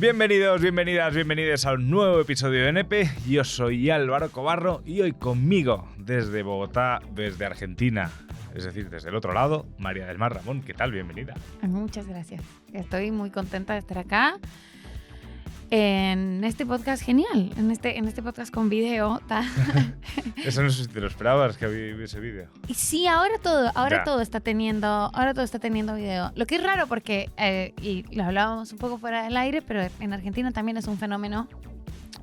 Bienvenidos, bienvenidas, bienvenidos a un nuevo episodio de NEPE. Yo soy Álvaro Cobarro y hoy conmigo desde Bogotá, desde Argentina, es decir, desde el otro lado, María del Mar Ramón. ¿Qué tal? Bienvenida. Muchas gracias. Estoy muy contenta de estar acá en este podcast genial, en este podcast con video. Eso no sé si te lo esperabas que había ese vídeo. Y sí, ahora todo está teniendo video. Lo que es raro porque, y lo hablábamos un poco fuera del aire, pero en Argentina también es un fenómeno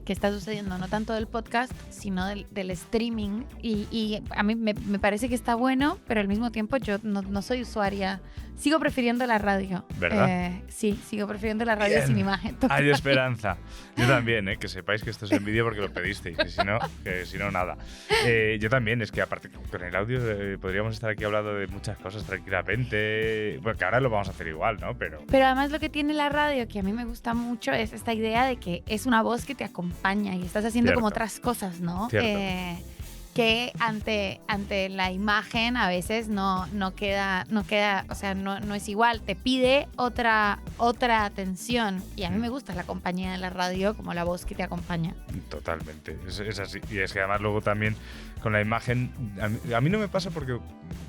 que está sucediendo, no tanto del podcast, sino del streaming. Y a mí me parece que está bueno, pero al mismo tiempo yo no soy usuaria. Sigo prefiriendo la radio. ¿Verdad? Sí, sigo prefiriendo la radio sin imagen. Hay esperanza. Yo también, que sepáis que esto es en vídeo porque lo pedisteis, que si no, nada. Yo también, es que aparte con el audio podríamos estar aquí hablando de muchas cosas tranquilamente. Bueno, que ahora lo vamos a hacer igual, ¿no? Pero además lo que tiene la radio, que a mí me gusta mucho, es esta idea de que es una voz que te acompaña y estás haciendo como otras cosas, ¿no? Que ante la imagen a veces no queda, o sea, no es igual, te pide otra atención, y a mí me gusta la compañía de la radio como la voz que te acompaña. Totalmente, es así. Y es que además luego también con la imagen, a mí no me pasa porque,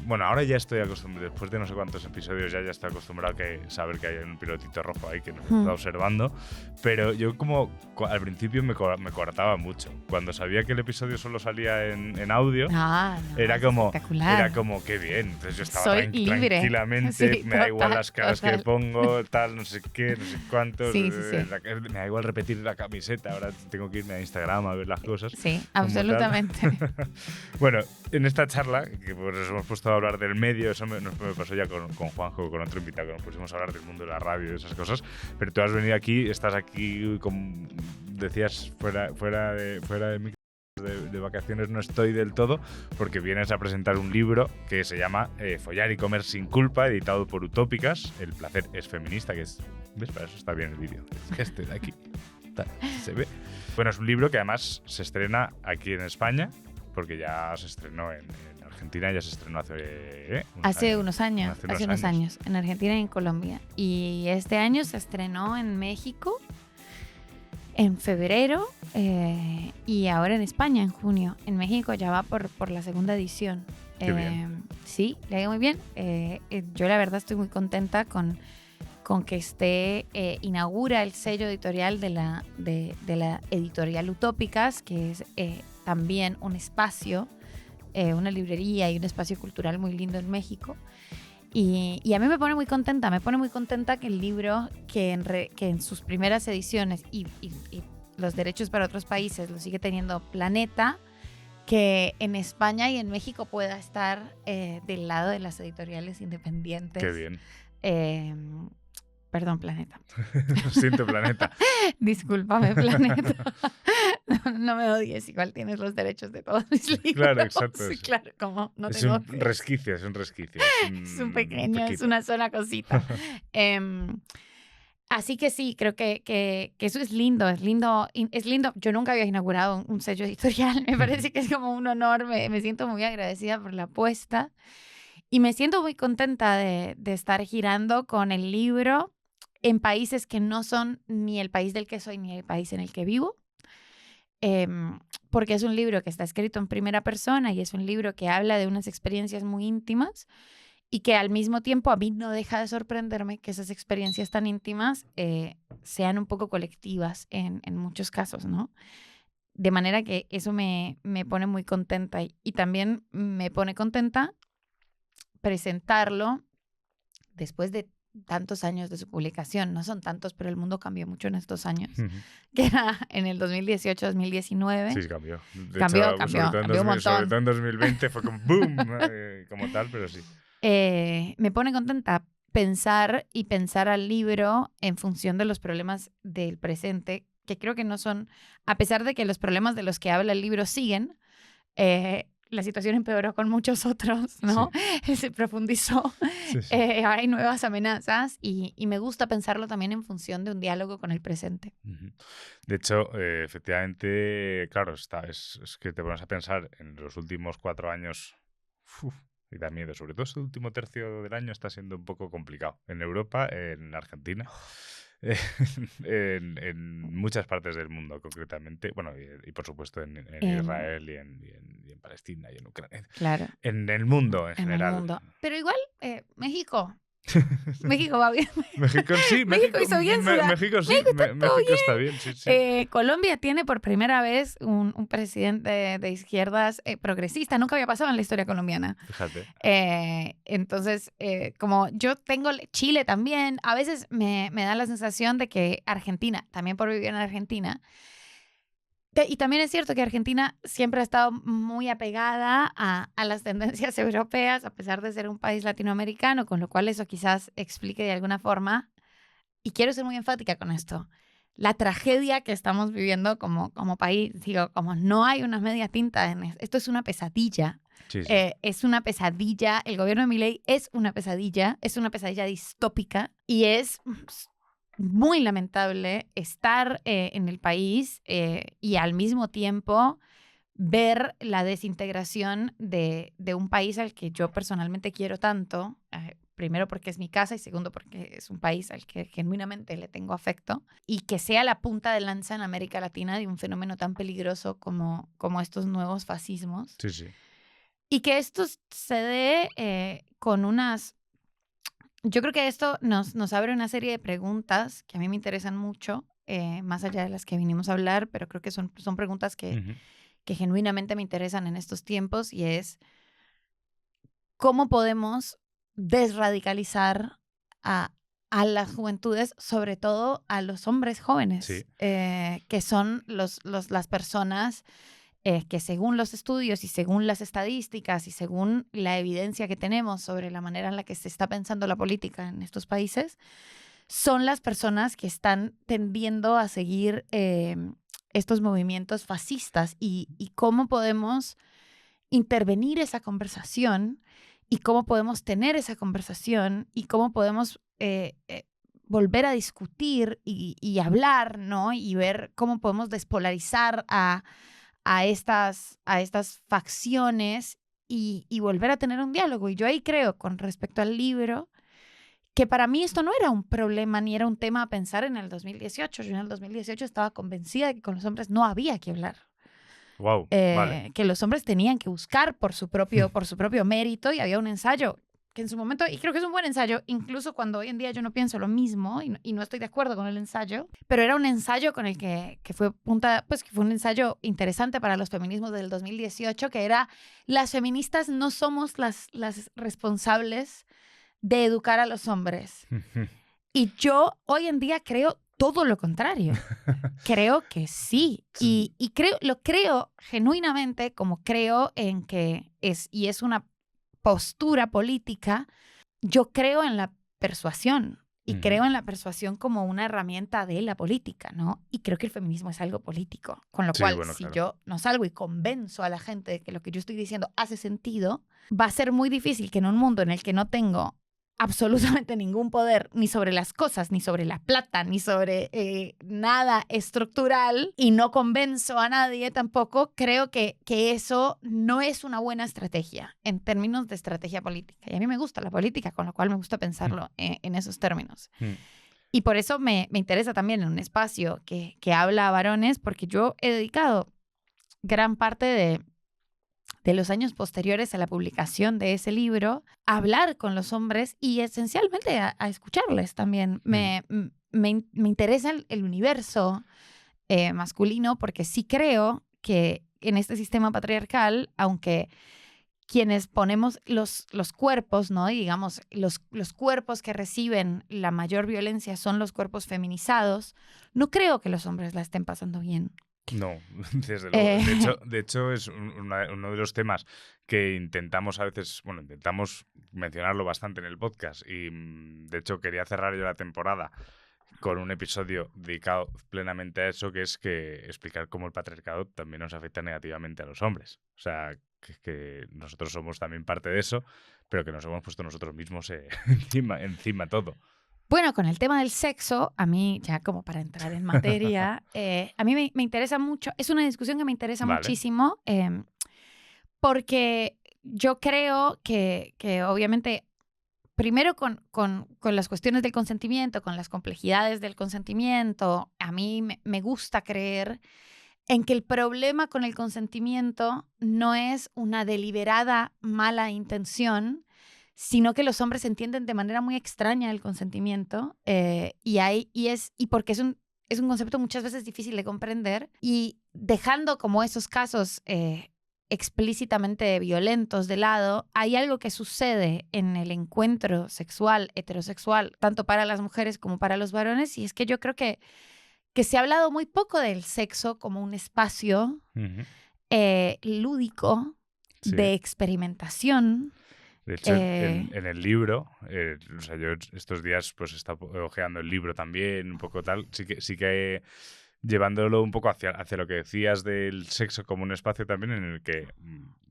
bueno, ahora ya estoy acostumbrado, después de no sé cuántos episodios ya estoy acostumbrado a saber que hay un pilotito rojo ahí que nos está observando, pero yo como al principio me cortaba mucho. Cuando sabía que el episodio solo salía en audio, era como qué bien. Entonces yo estaba tranquilamente, sí, me da igual las caras que pongo, tal, no sé qué, no sé cuántos. Sí. Me da igual repetir la camiseta, ahora tengo que irme a Instagram a ver las cosas. Sí, absolutamente. Bueno, en esta charla, que pues nos hemos puesto a hablar del medio, eso me pasó ya con Juanjo, con otro invitado, que nos pusimos a hablar del mundo de la radio y de esas cosas, pero tú has venido aquí, estás aquí, como decías, fuera de micro. De vacaciones no estoy del todo, porque vienes a presentar un libro que se llama Follar y comer sin culpa, editado por Utópicas. El placer es feminista, que es... ¿Ves? Para eso está bien el vídeo. Este de aquí. Se ve. Bueno, es un libro que además se estrena aquí en España, porque ya se estrenó en Argentina, ya se estrenó hace unos años. En Argentina y en Colombia. Y este año se estrenó en México en febrero, y ahora en España en junio. En México ya va por la segunda edición. Qué bien. Sí, le ha ido muy bien. Yo la verdad estoy muy contenta con que inaugura el sello editorial de la editorial Utópicas, que es también un espacio, una librería y un espacio cultural muy lindo en México. Y a mí me pone muy contenta que el libro, que en sus primeras ediciones y los derechos para otros países lo sigue teniendo Planeta, que en España y en México pueda estar del lado de las editoriales independientes. Qué bien. Perdón, Planeta. Lo siento, Planeta. Discúlpame, Planeta. No me odies, igual tienes los derechos de todos mis libros. Claro, exacto. Sí, claro, como no es tengo... un resquicio. Es un pequeño, es una sola cosita. Así que sí, creo que eso es lindo. Yo nunca había inaugurado un sello editorial. Me parece que es como un honor. Me siento muy agradecida por la apuesta. Y me siento muy contenta de estar girando con el libro en países que no son ni el país del que soy ni el país en el que vivo. Porque es un libro que está escrito en primera persona y es un libro que habla de unas experiencias muy íntimas, y que al mismo tiempo a mí no deja de sorprenderme que esas experiencias tan íntimas sean un poco colectivas en muchos casos, ¿no? De manera que eso me pone muy contenta, y también me pone contenta presentarlo después de tantos años de su publicación. No son tantos, pero el mundo cambió mucho en estos años. Que era en el 2018, 2019. Sí, cambió. Cambió un montón. Sobre todo en 2020 fue como boom, como tal, pero sí. Me pone contenta pensar al libro en función de los problemas del presente, que creo que no son, a pesar de que los problemas de los que habla el libro siguen, la situación empeoró con muchos otros, ¿no? Sí. Se profundizó. Sí. Ahora hay nuevas amenazas, y me gusta pensarlo también en función de un diálogo con el presente. De hecho, efectivamente, claro, es que te pones a pensar en los últimos 4 años, y da miedo, sobre todo este último tercio del año está siendo un poco complicado. En Europa, en Argentina. en muchas partes del mundo, concretamente. Bueno, y por supuesto en Israel y en Palestina y en Ucrania. Claro. En el mundo en general. El mundo. Pero igual, México va bien. México sí, México hizo bien México sí, México está bien, sí. Colombia tiene por primera vez un presidente de izquierdas progresista. Nunca había pasado en la historia colombiana. Fíjate. Entonces, como yo tengo Chile también, a veces me da la sensación de que Argentina, también por vivir en Argentina, y también es cierto que Argentina siempre ha estado muy apegada a las tendencias europeas, a pesar de ser un país latinoamericano, con lo cual eso quizás explique de alguna forma, y quiero ser muy enfática con esto, la tragedia que estamos viviendo como país. Digo, como no hay una media tinta en esto, es una pesadilla. Sí. Es una pesadilla, el gobierno de Milei es una pesadilla distópica, y es muy lamentable estar en el país y al mismo tiempo ver la desintegración de un país al que yo personalmente quiero tanto, primero porque es mi casa y segundo porque es un país al que genuinamente le tengo afecto, y que sea la punta de lanza en América Latina de un fenómeno tan peligroso como estos nuevos fascismos. Sí. Y que esto se dé con unas... Yo creo que esto nos abre una serie de preguntas que a mí me interesan mucho, más allá de las que vinimos a hablar, pero creo que son preguntas que genuinamente me interesan en estos tiempos, y es ¿cómo podemos desradicalizar a las juventudes, sobre todo a los hombres jóvenes, sí. Que son las personas que según los estudios y según las estadísticas y según la evidencia que tenemos sobre la manera en la que se está pensando la política en estos países, son las personas que están tendiendo a seguir estos movimientos fascistas, y cómo podemos intervenir esa conversación y cómo podemos tener esa conversación y cómo podemos volver a discutir y hablar, ¿no? Y ver cómo podemos despolarizar a estas facciones y volver a tener un diálogo. Y yo ahí creo, con respecto al libro, que para mí esto no era un problema ni era un tema a pensar en el 2018. Yo en el 2018 estaba convencida de que con los hombres no había que hablar. Wow, vale. Que los hombres tenían que buscar por su propio mérito, y había un ensayo que en su momento, y creo que es un buen ensayo, incluso cuando hoy en día yo no pienso lo mismo y no estoy de acuerdo con el ensayo, pero era un ensayo con el que fue que fue un ensayo interesante para los feminismos del 2018, que era: las feministas no somos las responsables de educar a los hombres. Y yo hoy en día creo todo lo contrario. Creo que sí. Y lo creo genuinamente, como creo en que es una postura política. Yo creo en la persuasión, y creo en la persuasión como una herramienta de la política, ¿no? Y creo que el feminismo es algo político. Con lo cual, si yo no salgo y convenzo a la gente de que lo que yo estoy diciendo hace sentido, va a ser muy difícil que en un mundo en el que no tengo absolutamente ningún poder ni sobre las cosas, ni sobre la plata, ni sobre nada estructural, y no convenzo a nadie tampoco, creo que eso no es una buena estrategia en términos de estrategia política. Y a mí me gusta la política, con lo cual me gusta pensarlo en esos términos. Y por eso me interesa también en un espacio que habla a varones, porque yo he dedicado gran parte de los años posteriores a la publicación de ese libro a hablar con los hombres y esencialmente a escucharles también. Me interesa el universo masculino, porque sí creo que en este sistema patriarcal, aunque quienes ponemos los cuerpos, ¿no? Y digamos, los cuerpos que reciben la mayor violencia son los cuerpos feminizados, no creo que los hombres la estén pasando bien. No, desde luego. De hecho es uno de los temas que intentamos a veces, intentamos mencionarlo bastante en el podcast, y de hecho quería cerrar yo la temporada con un episodio dedicado plenamente a eso, que es explicar cómo el patriarcado también nos afecta negativamente a los hombres. O sea, que nosotros somos también parte de eso, pero que nos hemos puesto nosotros mismos encima todo. Bueno, con el tema del sexo, a mí, ya como para entrar en materia, a mí me interesa mucho, es una discusión que me interesa muchísimo, porque yo creo que obviamente primero con las cuestiones del consentimiento, con las complejidades del consentimiento, a mí me gusta creer en que el problema con el consentimiento no es una deliberada mala intención, sino que los hombres entienden de manera muy extraña el consentimiento y porque es un concepto muchas veces difícil de comprender, y dejando como esos casos explícitamente violentos de lado, hay algo que sucede en el encuentro sexual, heterosexual, tanto para las mujeres como para los varones, y es que yo creo que se ha hablado muy poco del sexo como un espacio lúdico, Sí. de experimentación. De hecho, en el libro, o sea, yo estos días pues he estado hojeando el libro también, un poco tal, sí que llevándolo un poco hacia lo que decías del sexo como un espacio también en el que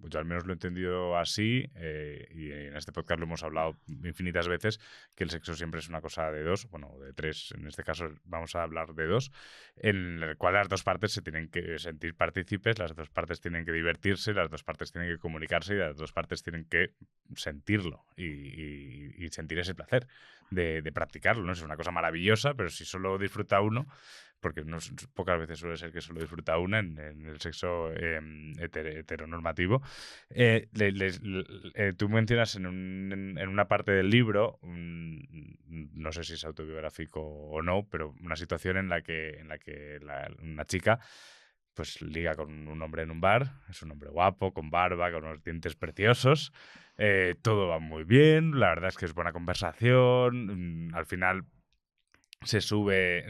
yo al menos lo he entendido así, y en este podcast lo hemos hablado infinitas veces, que el sexo siempre es una cosa de dos, bueno, de tres, en este caso vamos a hablar de dos, en el cual las dos partes se tienen que sentir partícipes, las dos partes tienen que divertirse, las dos partes tienen que comunicarse y las dos partes tienen que sentirlo y sentir ese placer de practicarlo, ¿no? Es una cosa maravillosa, pero si solo disfruta uno, porque pocas veces suele ser que solo disfruta una en el sexo heteronormativo. Tú mencionas en una parte del libro, no sé si es autobiográfico o no, pero una situación en la que una chica pues liga con un hombre en un bar, es un hombre guapo, con barba, con unos dientes preciosos, todo va muy bien, la verdad es que es buena conversación, al final se sube,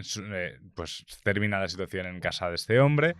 pues termina la situación en casa de este hombre.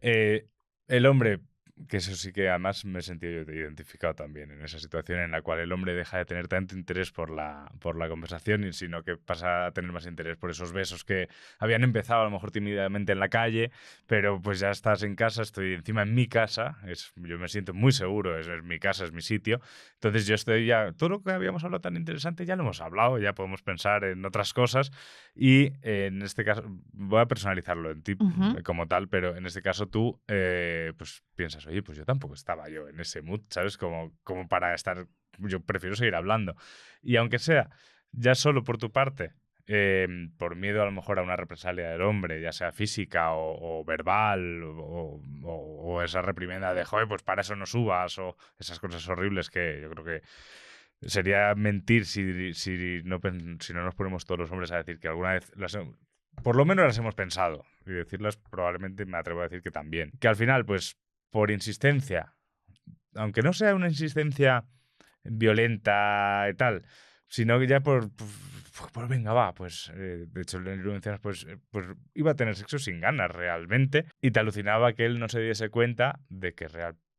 El hombre, que eso sí que además me he sentido yo identificado también en esa situación en la cual el hombre deja de tener tanto interés por la conversación, sino que pasa a tener más interés por esos besos que habían empezado a lo mejor tímidamente en la calle, pero pues ya estás en casa, estoy encima en mi casa, yo me siento muy seguro, es mi casa, es mi sitio, entonces yo estoy ya, todo lo que habíamos hablado tan interesante ya lo hemos hablado, ya podemos pensar en otras cosas y en este caso, voy a personalizarlo en ti como tal, pero en este caso tú pues piensas, oye, pues yo tampoco estaba yo en ese mood, ¿sabes? Como para estar, yo prefiero seguir hablando. Y aunque sea ya solo por tu parte, por miedo a lo mejor a una represalia del hombre, ya sea física o verbal, o esa reprimenda de, joder, pues para eso no subas, o esas cosas horribles que yo creo que sería mentir si no nos ponemos todos los hombres a decir que alguna vez por lo menos las hemos pensado, y decirlas probablemente me atrevo a decir que también. Que al final, pues, por insistencia, aunque no sea una insistencia violenta y tal, sino que ya por venga, va, pues, de hecho, en el mencionas, pues iba a tener sexo sin ganas realmente, y te alucinaba que él no se diese cuenta de que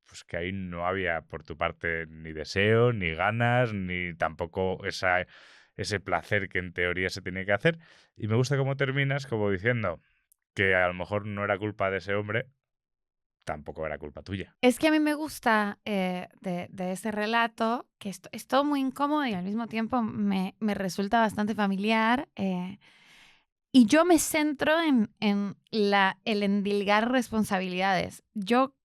pues que ahí no había por tu parte ni deseo, ni ganas, ni tampoco ese placer que en teoría se tenía que hacer. Y me gusta cómo terminas como diciendo que a lo mejor no era culpa de ese hombre, tampoco era culpa tuya. Es que a mí me gusta de ese relato, que es todo muy incómodo y al mismo tiempo me resulta bastante familiar. Y yo me centro en el endilgar responsabilidades. Yo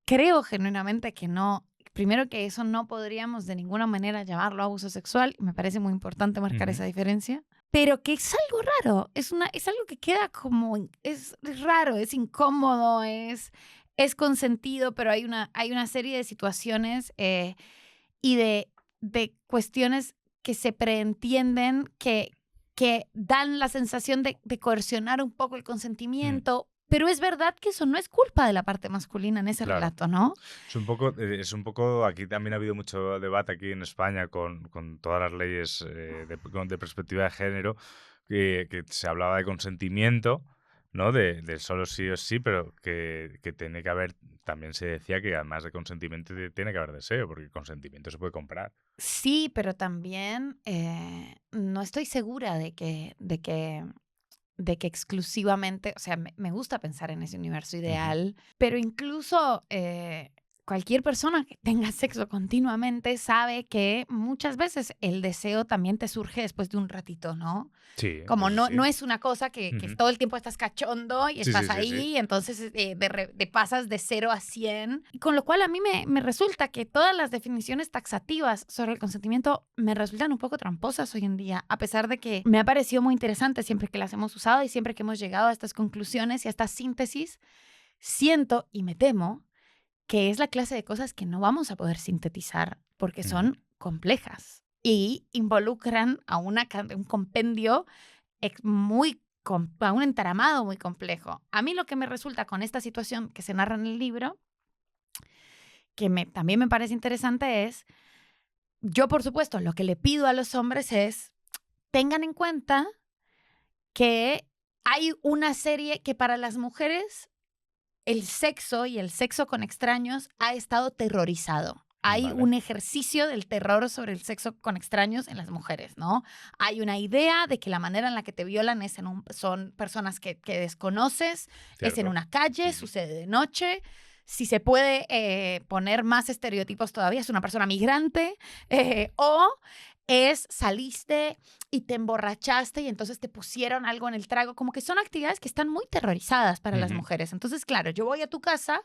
creo genuinamente que no. Primero, que eso no podríamos de ninguna manera llamarlo abuso sexual. Me parece muy importante marcar esa diferencia. Pero que es algo raro. Es algo que queda como... Es raro, es incómodo, es consentido, pero hay una serie de situaciones y de cuestiones que se preentienden que dan la sensación de coercionar un poco el consentimiento. Pero es verdad que eso no es culpa de la parte masculina en ese relato, ¿no? Es un poco, aquí también ha habido mucho debate aquí en España con todas las leyes de perspectiva de género, que se hablaba de consentimiento, ¿no? De solo sí o sí, pero que tiene que haber, también se decía que además de consentimiento tiene que haber deseo, porque el consentimiento se puede comprar. Sí, pero también no estoy segura de que exclusivamente, o sea, me gusta pensar en ese universo ideal, pero incluso cualquier persona que tenga sexo continuamente sabe que muchas veces el deseo también te surge después de un ratito, ¿no? Sí, Como eso no sí. es una cosa que Ujú. todo el tiempo estás cachondo y Sí, sí, estás sí, ahí, sí. y entonces de pasas de 0 a 100. Y con lo cual a mí me resulta que todas las definiciones taxativas sobre el consentimiento me resultan un poco tramposas hoy en día, a pesar de que me ha parecido muy interesante siempre que las hemos usado y siempre que hemos llegado a estas conclusiones y a estas síntesis. Siento y me temo que es la clase de cosas que no vamos a poder sintetizar porque Ujú. son complejas y involucran a un compendio a un entramado muy complejo. A mí lo que me resulta con esta situación que se narra en el libro, también me parece interesante, es, yo por supuesto, lo que le pido a los hombres es, tengan en cuenta que hay una serie que para las mujeres el sexo y el sexo con extraños ha estado terrorizado. Hay Vale. un ejercicio del terror sobre el sexo con extraños en las mujeres, ¿no? Hay una idea de que la manera en la que te violan son personas que desconoces, es en Cierto. una calle, Ujú. sucede de noche. Si se puede poner más estereotipos todavía, es una persona migrante, o saliste y te emborrachaste y entonces te pusieron algo en el trago, como que son actividades que están muy terrorizadas para las Ujú. mujeres. Entonces, claro, yo voy a tu casa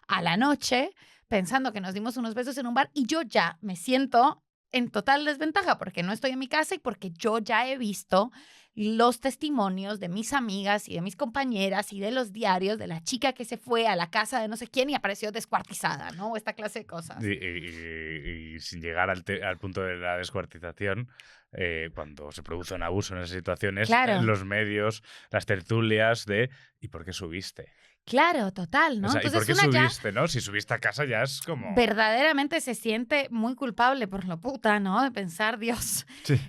a la noche pensando que nos dimos unos besos en un bar y yo ya me siento en total desventaja porque no estoy en mi casa y porque yo ya he visto los testimonios de mis amigas y de mis compañeras y de los diarios de la chica que se fue a la casa de no sé quién y apareció descuartizada, ¿no? Esta clase de cosas. Y sin llegar al punto de la descuartización, cuando se produce un abuso en esas situaciones, Claro, los medios, las tertulias de ¿y por qué subiste? claro, total, O ¿no? sea, ¿y por Entonces qué una ya subiste, no? Si subiste a casa ya es como... verdaderamente se siente muy culpable por lo puta, ¿no? De pensar, Dios. Sí.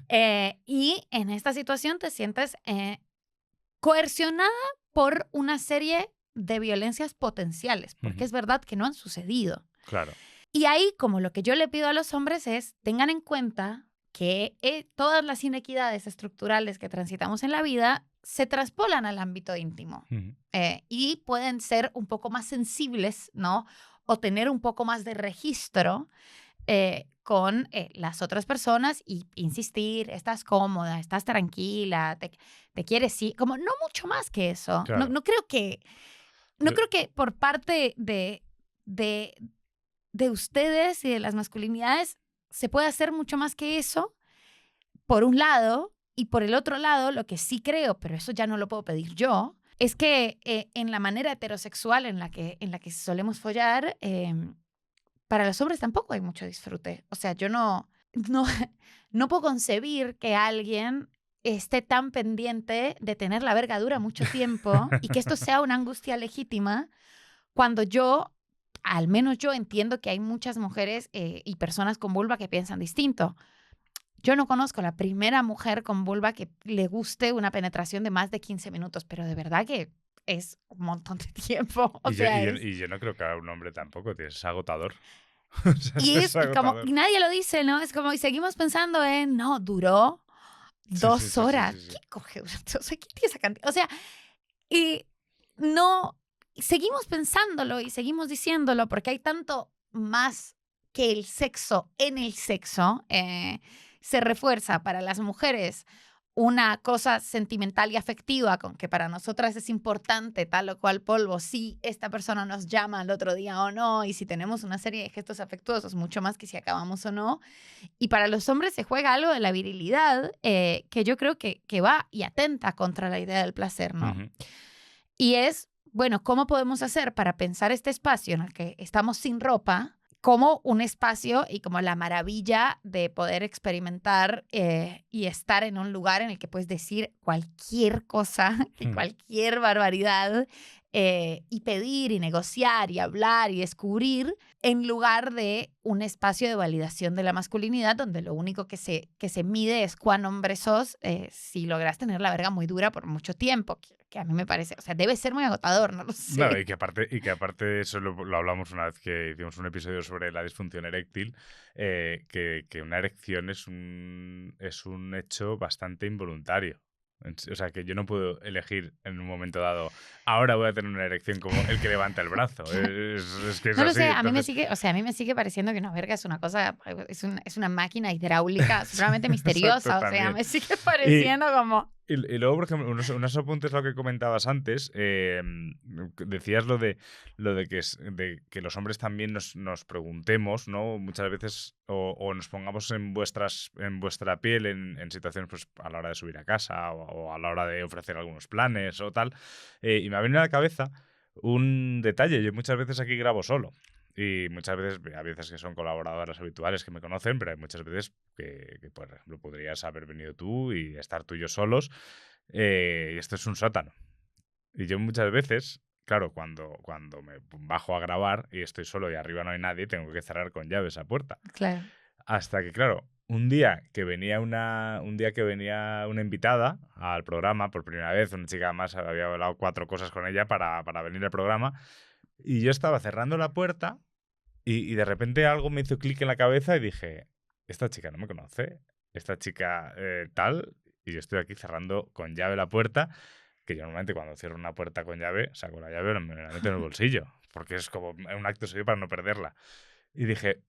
Y en esta situación te sientes coercionada por una serie de violencias potenciales, porque Ujú. es verdad que no han sucedido. Claro. Y ahí, como lo que yo le pido a los hombres es, tengan en cuenta que todas las inequidades estructurales que transitamos en la vida se traspolan al ámbito íntimo Ujú. y pueden ser un poco más sensibles, ¿no? O tener un poco más de registro con las otras personas y insistir, estás cómoda, estás tranquila, te quieres, sí, como no mucho más que eso. No, Claro. no creo que por parte de, de ustedes y de las masculinidades se puede hacer mucho más que eso, por un lado, y por el otro lado, lo que sí creo, pero eso ya no lo puedo pedir yo, es que en la manera heterosexual en la que solemos follar, para los hombres tampoco hay mucho disfrute. O sea, yo no, no puedo concebir que alguien esté tan pendiente de tener la verga dura mucho tiempo y que esto sea una angustia legítima cuando al menos yo entiendo que hay muchas mujeres y personas con vulva que piensan distinto. Yo no conozco la primera mujer con vulva que le guste una penetración de más de 15 minutos, pero de verdad que es un montón de tiempo. O Y yo, sea, y yo- es... y yo no creo que a un hombre tampoco, tío, es agotador. O sea, Y es es como, agotador. y nadie lo dice, ¿no? Es como, y seguimos pensando en, no, duró Sí, sí, 2 sí, sí, horas. sí, sí. ¿Qué coge? O sea, ¿quién tiene esa cantidad? O sea, y no, seguimos pensándolo y seguimos diciéndolo porque hay tanto más que el sexo en el sexo. Se refuerza para las mujeres una cosa sentimental y afectiva con que para nosotras es importante tal o cual polvo, si esta persona nos llama al otro día o no, y si tenemos una serie de gestos afectuosos, mucho más que si acabamos o no. Y para los hombres se juega algo de la virilidad que yo creo que va y atenta contra la idea del placer, ¿no? Ujú. Y es, bueno, ¿cómo podemos hacer para pensar este espacio en el que estamos sin ropa como un espacio y como la maravilla de poder experimentar y estar en un lugar en el que puedes decir cualquier cosa y Ujú. cualquier barbaridad y pedir y negociar y hablar y descubrir en lugar de un espacio de validación de la masculinidad donde lo único que se mide es cuán hombre sos si logras tener la verga muy dura por mucho tiempo, que a mí me parece, o sea, debe ser muy agotador, no lo No, sé. y que aparte de eso lo hablamos una vez que hicimos un episodio sobre la disfunción eréctil, que una erección es un hecho bastante involuntario. O sea, que yo no puedo elegir en un momento dado, ahora voy a tener una erección como el que levanta el brazo. Es que es No lo así. sé, a mí me Entonces, sigue, o sea, a mí me sigue pareciendo que una verga es una cosa, es una máquina hidráulica supremamente misteriosa, exacto, o sea, también. me sigue Y, pareciendo como... y luego, por ejemplo, unos apuntes a lo que comentabas antes, decías de que los hombres también nos preguntemos, ¿no? Muchas veces, o nos pongamos en vuestra piel en situaciones pues, a la hora de subir a casa o a la hora de ofrecer algunos planes o tal. Y me ha venido a la cabeza un detalle. Yo muchas veces aquí grabo solo. Y muchas veces, a veces que son colaboradoras habituales que me conocen, pero hay muchas veces que, por ejemplo, podrías haber venido tú y estar tú y yo solos. Y esto es un sótano. Y yo muchas veces, claro, cuando me bajo a grabar y estoy solo y arriba no hay nadie, tengo que cerrar con llave esa puerta. Claro. Hasta que, claro, un día que venía una invitada al programa por primera vez, una chica más, había hablado 4 cosas con ella para venir al programa, y yo estaba cerrando la puerta y de repente algo me hizo clic en la cabeza y dije, esta chica no me conoce, esta chica tal, y yo estoy aquí cerrando con llave la puerta, que yo normalmente cuando cierro una puerta con llave, saco la llave y me la meto en el bolsillo, porque es como un acto serio para no perderla. Y dije,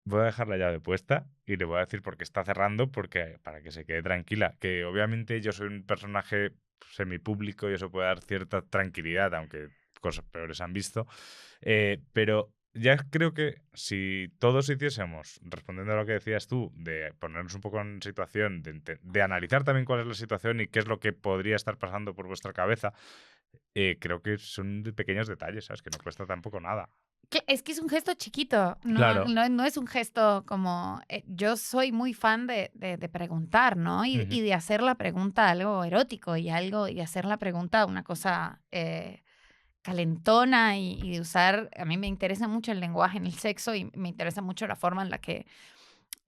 voy a dejar la llave puesta y le voy a decir por qué está cerrando, porque para que se quede tranquila, que obviamente yo soy un personaje semipúblico y eso puede dar cierta tranquilidad, aunque cosas peores han visto, pero ya creo que si todos hiciésemos, respondiendo a lo que decías tú, de ponernos un poco en situación, de analizar también cuál es la situación y qué es lo que podría estar pasando por vuestra cabeza, creo que son pequeños detalles, ¿sabes? Que no cuesta tampoco nada. Es que es un gesto chiquito, Claro. no es un gesto como... yo soy muy fan de preguntar, ¿no? Y de hacer la pregunta algo erótico y hacer la pregunta una cosa calentona y de usar... A mí me interesa mucho el lenguaje en el sexo y me interesa mucho la forma en la que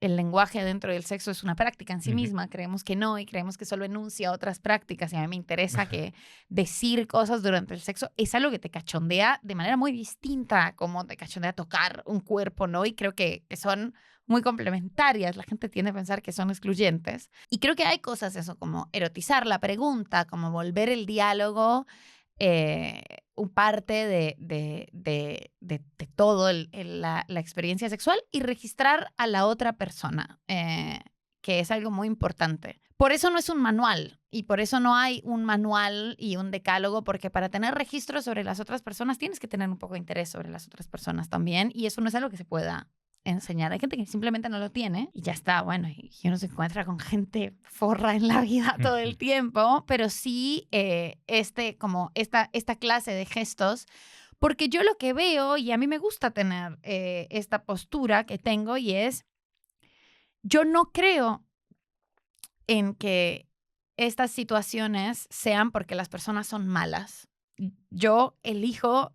el lenguaje dentro del sexo es una práctica en sí misma. Creemos que no y creemos que solo enuncia otras prácticas y a mí me interesa que decir cosas durante el sexo es algo que te cachondea de manera muy distinta como te cachondea tocar un cuerpo, ¿no? Y creo que son muy complementarias. La gente tiende a pensar que son excluyentes. Y creo que hay cosas eso, como erotizar la pregunta, como volver el diálogo un parte de todo la experiencia sexual y registrar a la otra persona, que es algo muy importante. Por eso no es un manual y por eso no hay un manual y un decálogo, porque para tener registro sobre las otras personas tienes que tener un poco de interés sobre las otras personas también y eso no es algo que se pueda enseñar. Hay gente que simplemente no lo tiene y ya está, bueno, y uno se encuentra con gente forra en la vida todo el tiempo, pero sí como esta clase de gestos, porque yo lo que veo, y a mí me gusta tener esta postura que tengo, y es, yo no creo en que estas situaciones sean porque las personas son malas. Yo elijo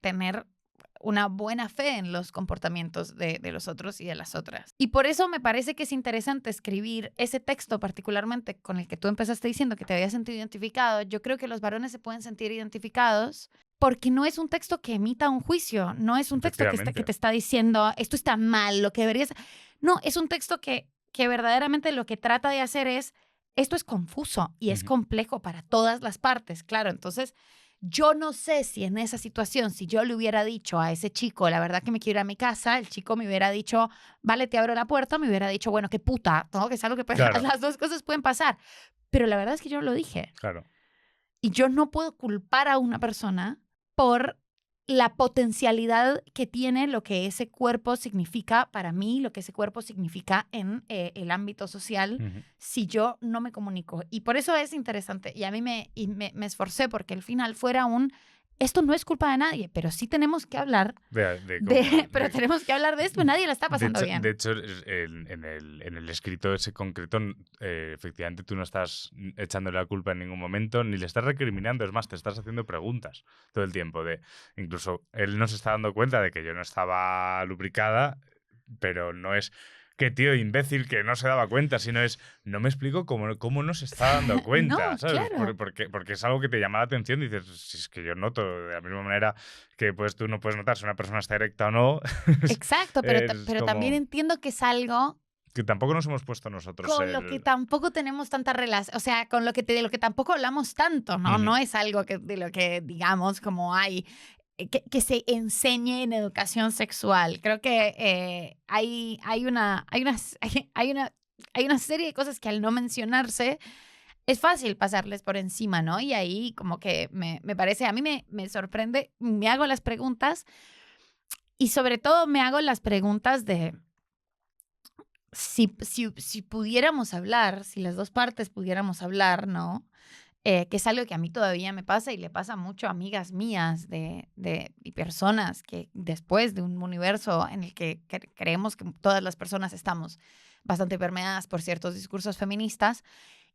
tener una buena fe en los comportamientos de los otros y de las otras. Y por eso me parece que es interesante escribir ese texto, particularmente con el que tú empezaste diciendo que te habías sentido identificado. Yo creo que los varones se pueden sentir identificados porque no es un texto que emita un juicio, no es un texto que te está diciendo esto está mal, lo que deberías... No, es un texto que verdaderamente lo que trata de hacer es esto es confuso y es complejo para todas las partes, claro, entonces... Yo no sé si en esa situación, si yo le hubiera dicho a ese chico, la verdad que me quiero ir a mi casa, el chico me hubiera dicho, vale, te abro la puerta, me hubiera dicho, bueno, qué puta, ¿no? Que es algo que claro. Las dos cosas pueden pasar. Pero la verdad es que yo no lo dije. Claro. Y yo no puedo culpar a una persona por la potencialidad que tiene lo que ese cuerpo significa para mí, lo que ese cuerpo significa en el ámbito social, si yo no me comunico. Y por eso es interesante. Y a mí me esforcé porque al final fuera esto no es culpa de nadie, pero sí tenemos que hablar tenemos que hablar de esto, nadie la está pasando bien. De hecho, en el escrito ese concreto, efectivamente tú no estás echándole la culpa en ningún momento, ni le estás recriminando, es más, te estás haciendo preguntas todo el tiempo. Incluso él no se está dando cuenta de que yo no estaba lubricada, pero no es... Qué tío imbécil que no se daba cuenta, sino es, no me explico cómo no se está dando cuenta, no, ¿sabes? Claro. Porque es algo que te llama la atención y dices, si es que yo noto de la misma manera que pues tú no puedes notar si una persona está erecta o no. Exacto, pero también entiendo que es algo Que tampoco nos hemos puesto nosotros con lo que tampoco tenemos tanta relación, o sea, con lo que de lo que tampoco hablamos tanto, ¿no? No es algo de lo que, digamos, como hay, que se enseñe en educación sexual. Creo que hay una serie de cosas que al no mencionarse es fácil pasarles por encima, ¿no? Y ahí como que me parece, a mí me sorprende, me hago las preguntas y sobre todo me hago las preguntas de si pudiéramos hablar, si las dos partes pudiéramos hablar, ¿no? Que es algo que a mí todavía me pasa y le pasa mucho a amigas mías y personas que después de un universo en el que creemos que todas las personas estamos bastante permeadas por ciertos discursos feministas,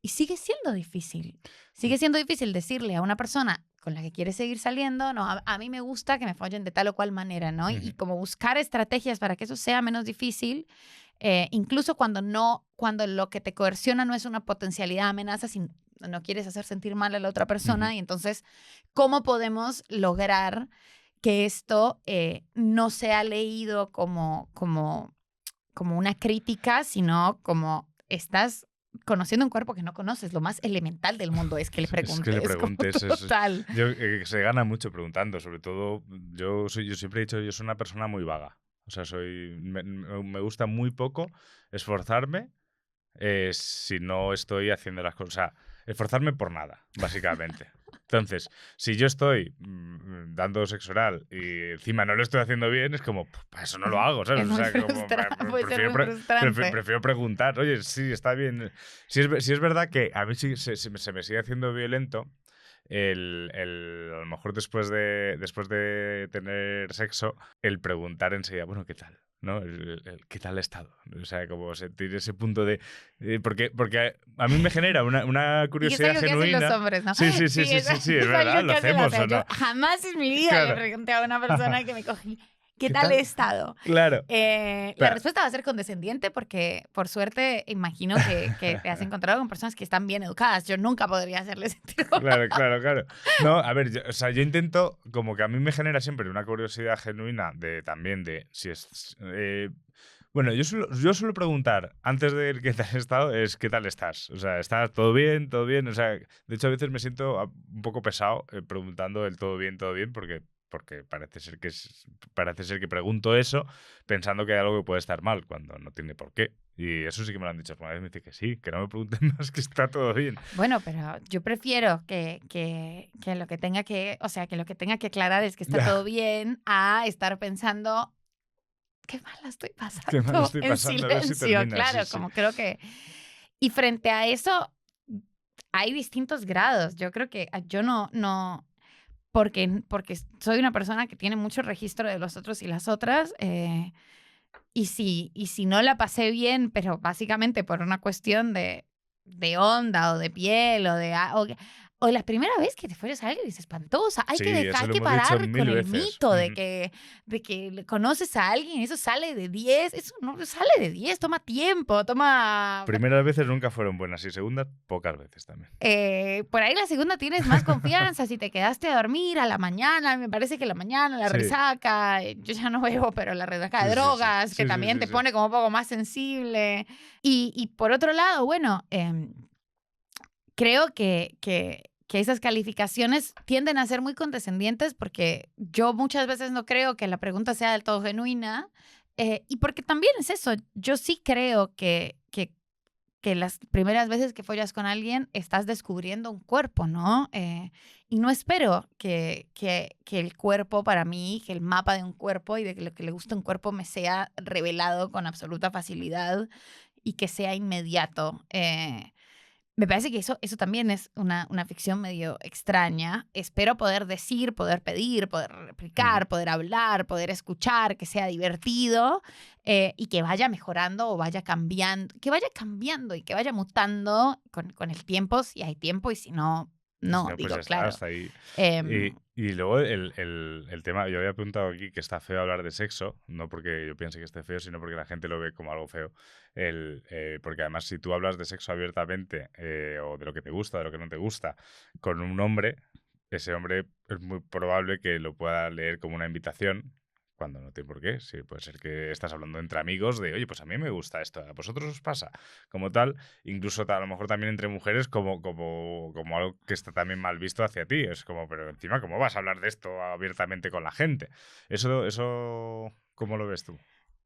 y sigue siendo difícil. Sigue siendo difícil decirle a una persona con la que quieres seguir saliendo, no, a mí me gusta que me follen de tal o cual manera, ¿no? Y como buscar estrategias para que eso sea menos difícil, incluso cuando lo que te coerciona no es una potencialidad amenaza, no quieres hacer sentir mal a la otra persona, y entonces, ¿cómo podemos lograr que esto no sea leído como una crítica, sino como estás conociendo un cuerpo que no conoces? Lo más elemental del mundo es que le preguntes. Es que le preguntes. Total. Se gana mucho preguntando. Sobre todo, yo siempre he dicho, yo soy una persona muy vaga. O sea, me gusta muy poco esforzarme si no estoy haciendo las cosas. O sea, esforzarme por nada, básicamente. Entonces, si yo estoy dando sexo oral y encima no lo estoy haciendo bien, es como, para eso no lo hago, ¿sabes? O sea, prefiero preguntar, oye, sí, está bien. Si es verdad que a mí sí, se me sigue haciendo violento a lo mejor después de tener sexo, el preguntar enseguida, bueno, ¿qué tal? ¿No? ¿Qué tal ha estado? O sea, como sentir ese punto de... porque a mí me genera una curiosidad y es algo genuina. Que hacen los hombres, ¿no? Sí, es verdad, lo hacemos. ¿O no? Yo jamás en mi vida le pregunté a una persona que me cogí, ¿qué tal he estado? Claro. La respuesta va a ser condescendiente porque, por suerte, imagino que te has encontrado con personas que están bien educadas. Yo nunca podría hacerle sentido. Claro. No, a ver, yo intento, como que a mí me genera siempre una curiosidad genuina también de si es... bueno, yo suelo preguntar, antes de qué tal has estado, es ¿qué tal estás? O sea, ¿estás todo bien? ¿Todo bien? O sea, de hecho, a veces me siento un poco pesado preguntando el todo bien, porque parece ser que pregunto eso pensando que hay algo que puede estar mal, cuando no tiene por qué. Y eso sí que me lo han dicho. Una vez me dice que sí, que no me pregunten más, que está todo bien. Bueno, pero yo prefiero que lo que tenga que, o sea, que lo que tenga que aclarar es que está todo bien, a estar pensando, qué mal la estoy pasando. Qué mal la estoy pasando, en silencio, a ver si termina, claro, sí. como creo que... Y frente a eso, hay distintos grados. Yo creo que yo no porque soy una persona que tiene mucho registro de los otros y las otras, y si no la pasé bien, pero básicamente por una cuestión de onda o de piel o la primera vez que te fueras a alguien es espantosa. Hay que parar con el mito de que conoces a alguien y eso sale de 10. Eso no sale de 10, toma tiempo, Primeras veces nunca fueron buenas y segundas pocas veces también. Por ahí la segunda tienes más confianza. Si te quedaste a dormir a la mañana, me parece que la mañana, la resaca, yo ya no bebo, pero la resaca de drogas, que también te pone como un poco más sensible. Y por otro lado, bueno, creo que esas calificaciones tienden a ser muy condescendientes porque yo muchas veces no creo que la pregunta sea del todo genuina, y porque también es eso, yo sí creo que las primeras veces que follas con alguien estás descubriendo un cuerpo, ¿no? Y no espero que el cuerpo para mí, que el mapa de un cuerpo y de lo que le gusta un cuerpo me sea revelado con absoluta facilidad y que sea inmediato. Me parece que eso también es una ficción medio extraña. Espero poder decir, poder pedir, poder replicar, poder hablar, poder escuchar, que sea divertido, y que vaya mejorando o vaya cambiando, y que vaya mutando con el tiempo, si hay tiempo, y si no, no, pues digo, ya claro. Está ahí. Y luego el tema, yo había apuntado aquí que está feo hablar de sexo, no porque yo piense que esté feo, sino porque la gente lo ve como algo feo. Porque además, si tú hablas de sexo abiertamente, o de lo que te gusta, de lo que no te gusta, con un hombre, ese hombre es muy probable que lo pueda leer como una invitación, cuando no tiene por qué. Sí, puede ser que estás hablando entre amigos de, oye, pues a mí me gusta esto, ¿a vosotros os pasa? Como tal, incluso a lo mejor también entre mujeres como algo que está también mal visto hacia ti. Es como, pero encima, ¿cómo vas a hablar de esto abiertamente con la gente? Eso ¿cómo lo ves tú?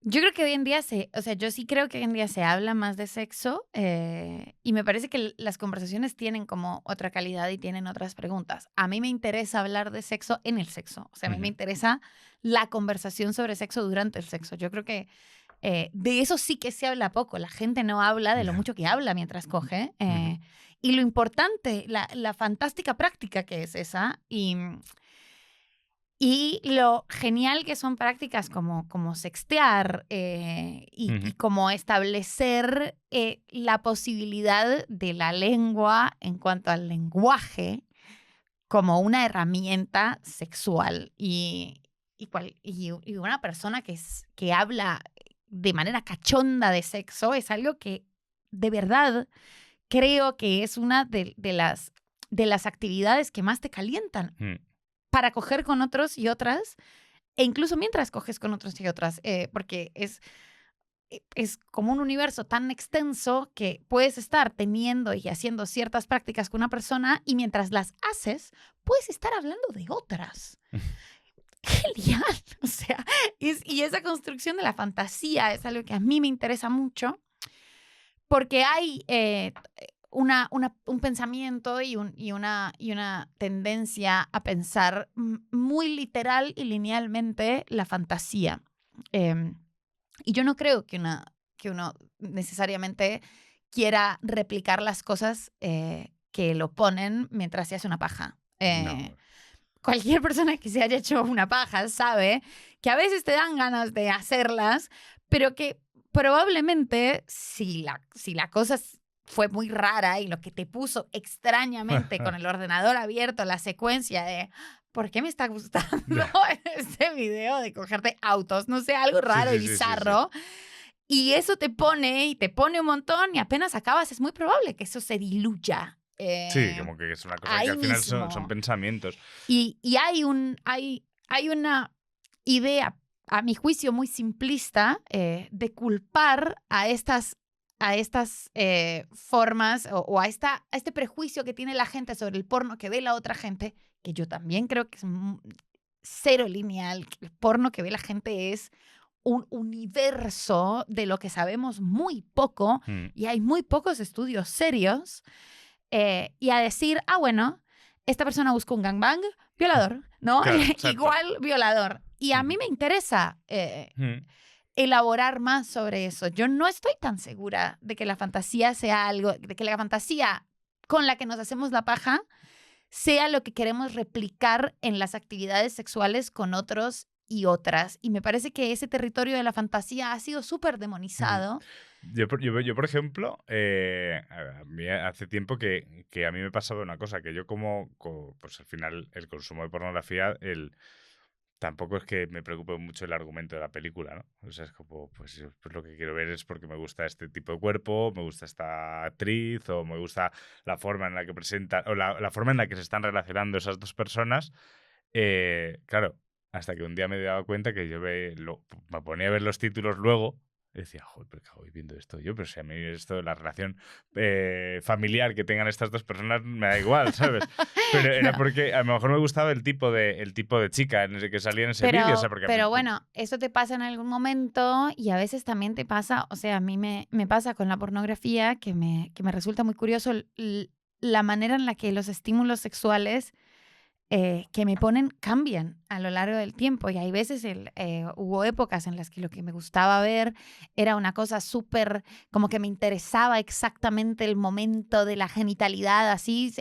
Yo creo que hoy en día yo sí creo que hoy en día se habla más de sexo y me parece que las conversaciones tienen como otra calidad y tienen otras preguntas. A mí me interesa hablar de sexo en el sexo. O sea, a mí me interesa la conversación sobre sexo durante el sexo. Yo creo que de eso sí que se habla poco. La gente no habla de lo mucho que habla mientras coge. Y lo importante, la fantástica práctica que es esa. Y lo genial que son prácticas como sextear y como establecer la posibilidad de la lengua en cuanto al lenguaje como una herramienta sexual. Y una persona que habla de manera cachonda de sexo es algo que de verdad creo que es una de las actividades que más te calientan para coger con otros y otras, e incluso mientras coges con otros y otras, porque es como un universo tan extenso que puedes estar teniendo y haciendo ciertas prácticas con una persona y mientras las haces, puedes estar hablando de otras. Genial. O sea, y esa construcción de la fantasía es algo que a mí me interesa mucho porque hay un pensamiento y una tendencia a pensar muy literal y linealmente la fantasía. Y yo no creo que uno necesariamente quiera replicar las cosas que lo ponen mientras se hace una paja. No. Cualquier persona que se haya hecho una paja sabe que a veces te dan ganas de hacerlas, pero que probablemente si la cosa fue muy rara y lo que te puso extrañamente con el ordenador abierto la secuencia de ¿por qué me está gustando este video de cogerte autos? No sé, algo raro y bizarro. Sí. Y eso te pone un montón y apenas acabas, es muy probable que eso se diluya. Sí, como que es una cosa que al final son pensamientos. Y hay una idea, a mi juicio, muy simplista de culpar a estas formas o a este prejuicio que tiene la gente sobre el porno que ve la otra gente, que yo también creo que es cero lineal. El porno que ve la gente es un universo de lo que sabemos muy poco y hay muy pocos estudios serios. Y a decir, bueno, esta persona buscó un gangbang, violador, ¿no? Claro, igual violador. Y a mí me interesa elaborar más sobre eso. Yo no estoy tan segura de que la fantasía sea algo, de que la fantasía con la que nos hacemos la paja sea lo que queremos replicar en las actividades sexuales con otros y otras. Y me parece que ese territorio de la fantasía ha sido súper demonizado. Yo, por ejemplo, a mí hace tiempo que a mí me pasaba una cosa, que yo pues al final el consumo de pornografía, tampoco es que me preocupe mucho el argumento de la película, ¿no? O sea, es como, pues lo que quiero ver es porque me gusta este tipo de cuerpo, me gusta esta actriz, o me gusta la forma en la que presenta, o la forma en la que se están relacionando esas dos personas. Claro, hasta que un día me he dado cuenta que yo me ponía a ver los títulos luego y decía, joder, pero ¿qué voy viendo esto yo? Pero si a mí esto, la relación familiar que tengan estas dos personas me da igual, ¿sabes? Pero era porque a lo mejor me gustaba el tipo de chica en el que salía en ese vídeo. O sea, pero bueno, eso te pasa en algún momento y a veces también te pasa, o sea, a mí me pasa con la pornografía que me resulta muy curioso la manera en la que los estímulos sexuales que me ponen cambian a lo largo del tiempo y hay veces hubo épocas en las que lo que me gustaba ver era una cosa súper, como que me interesaba exactamente el momento de la genitalidad, así,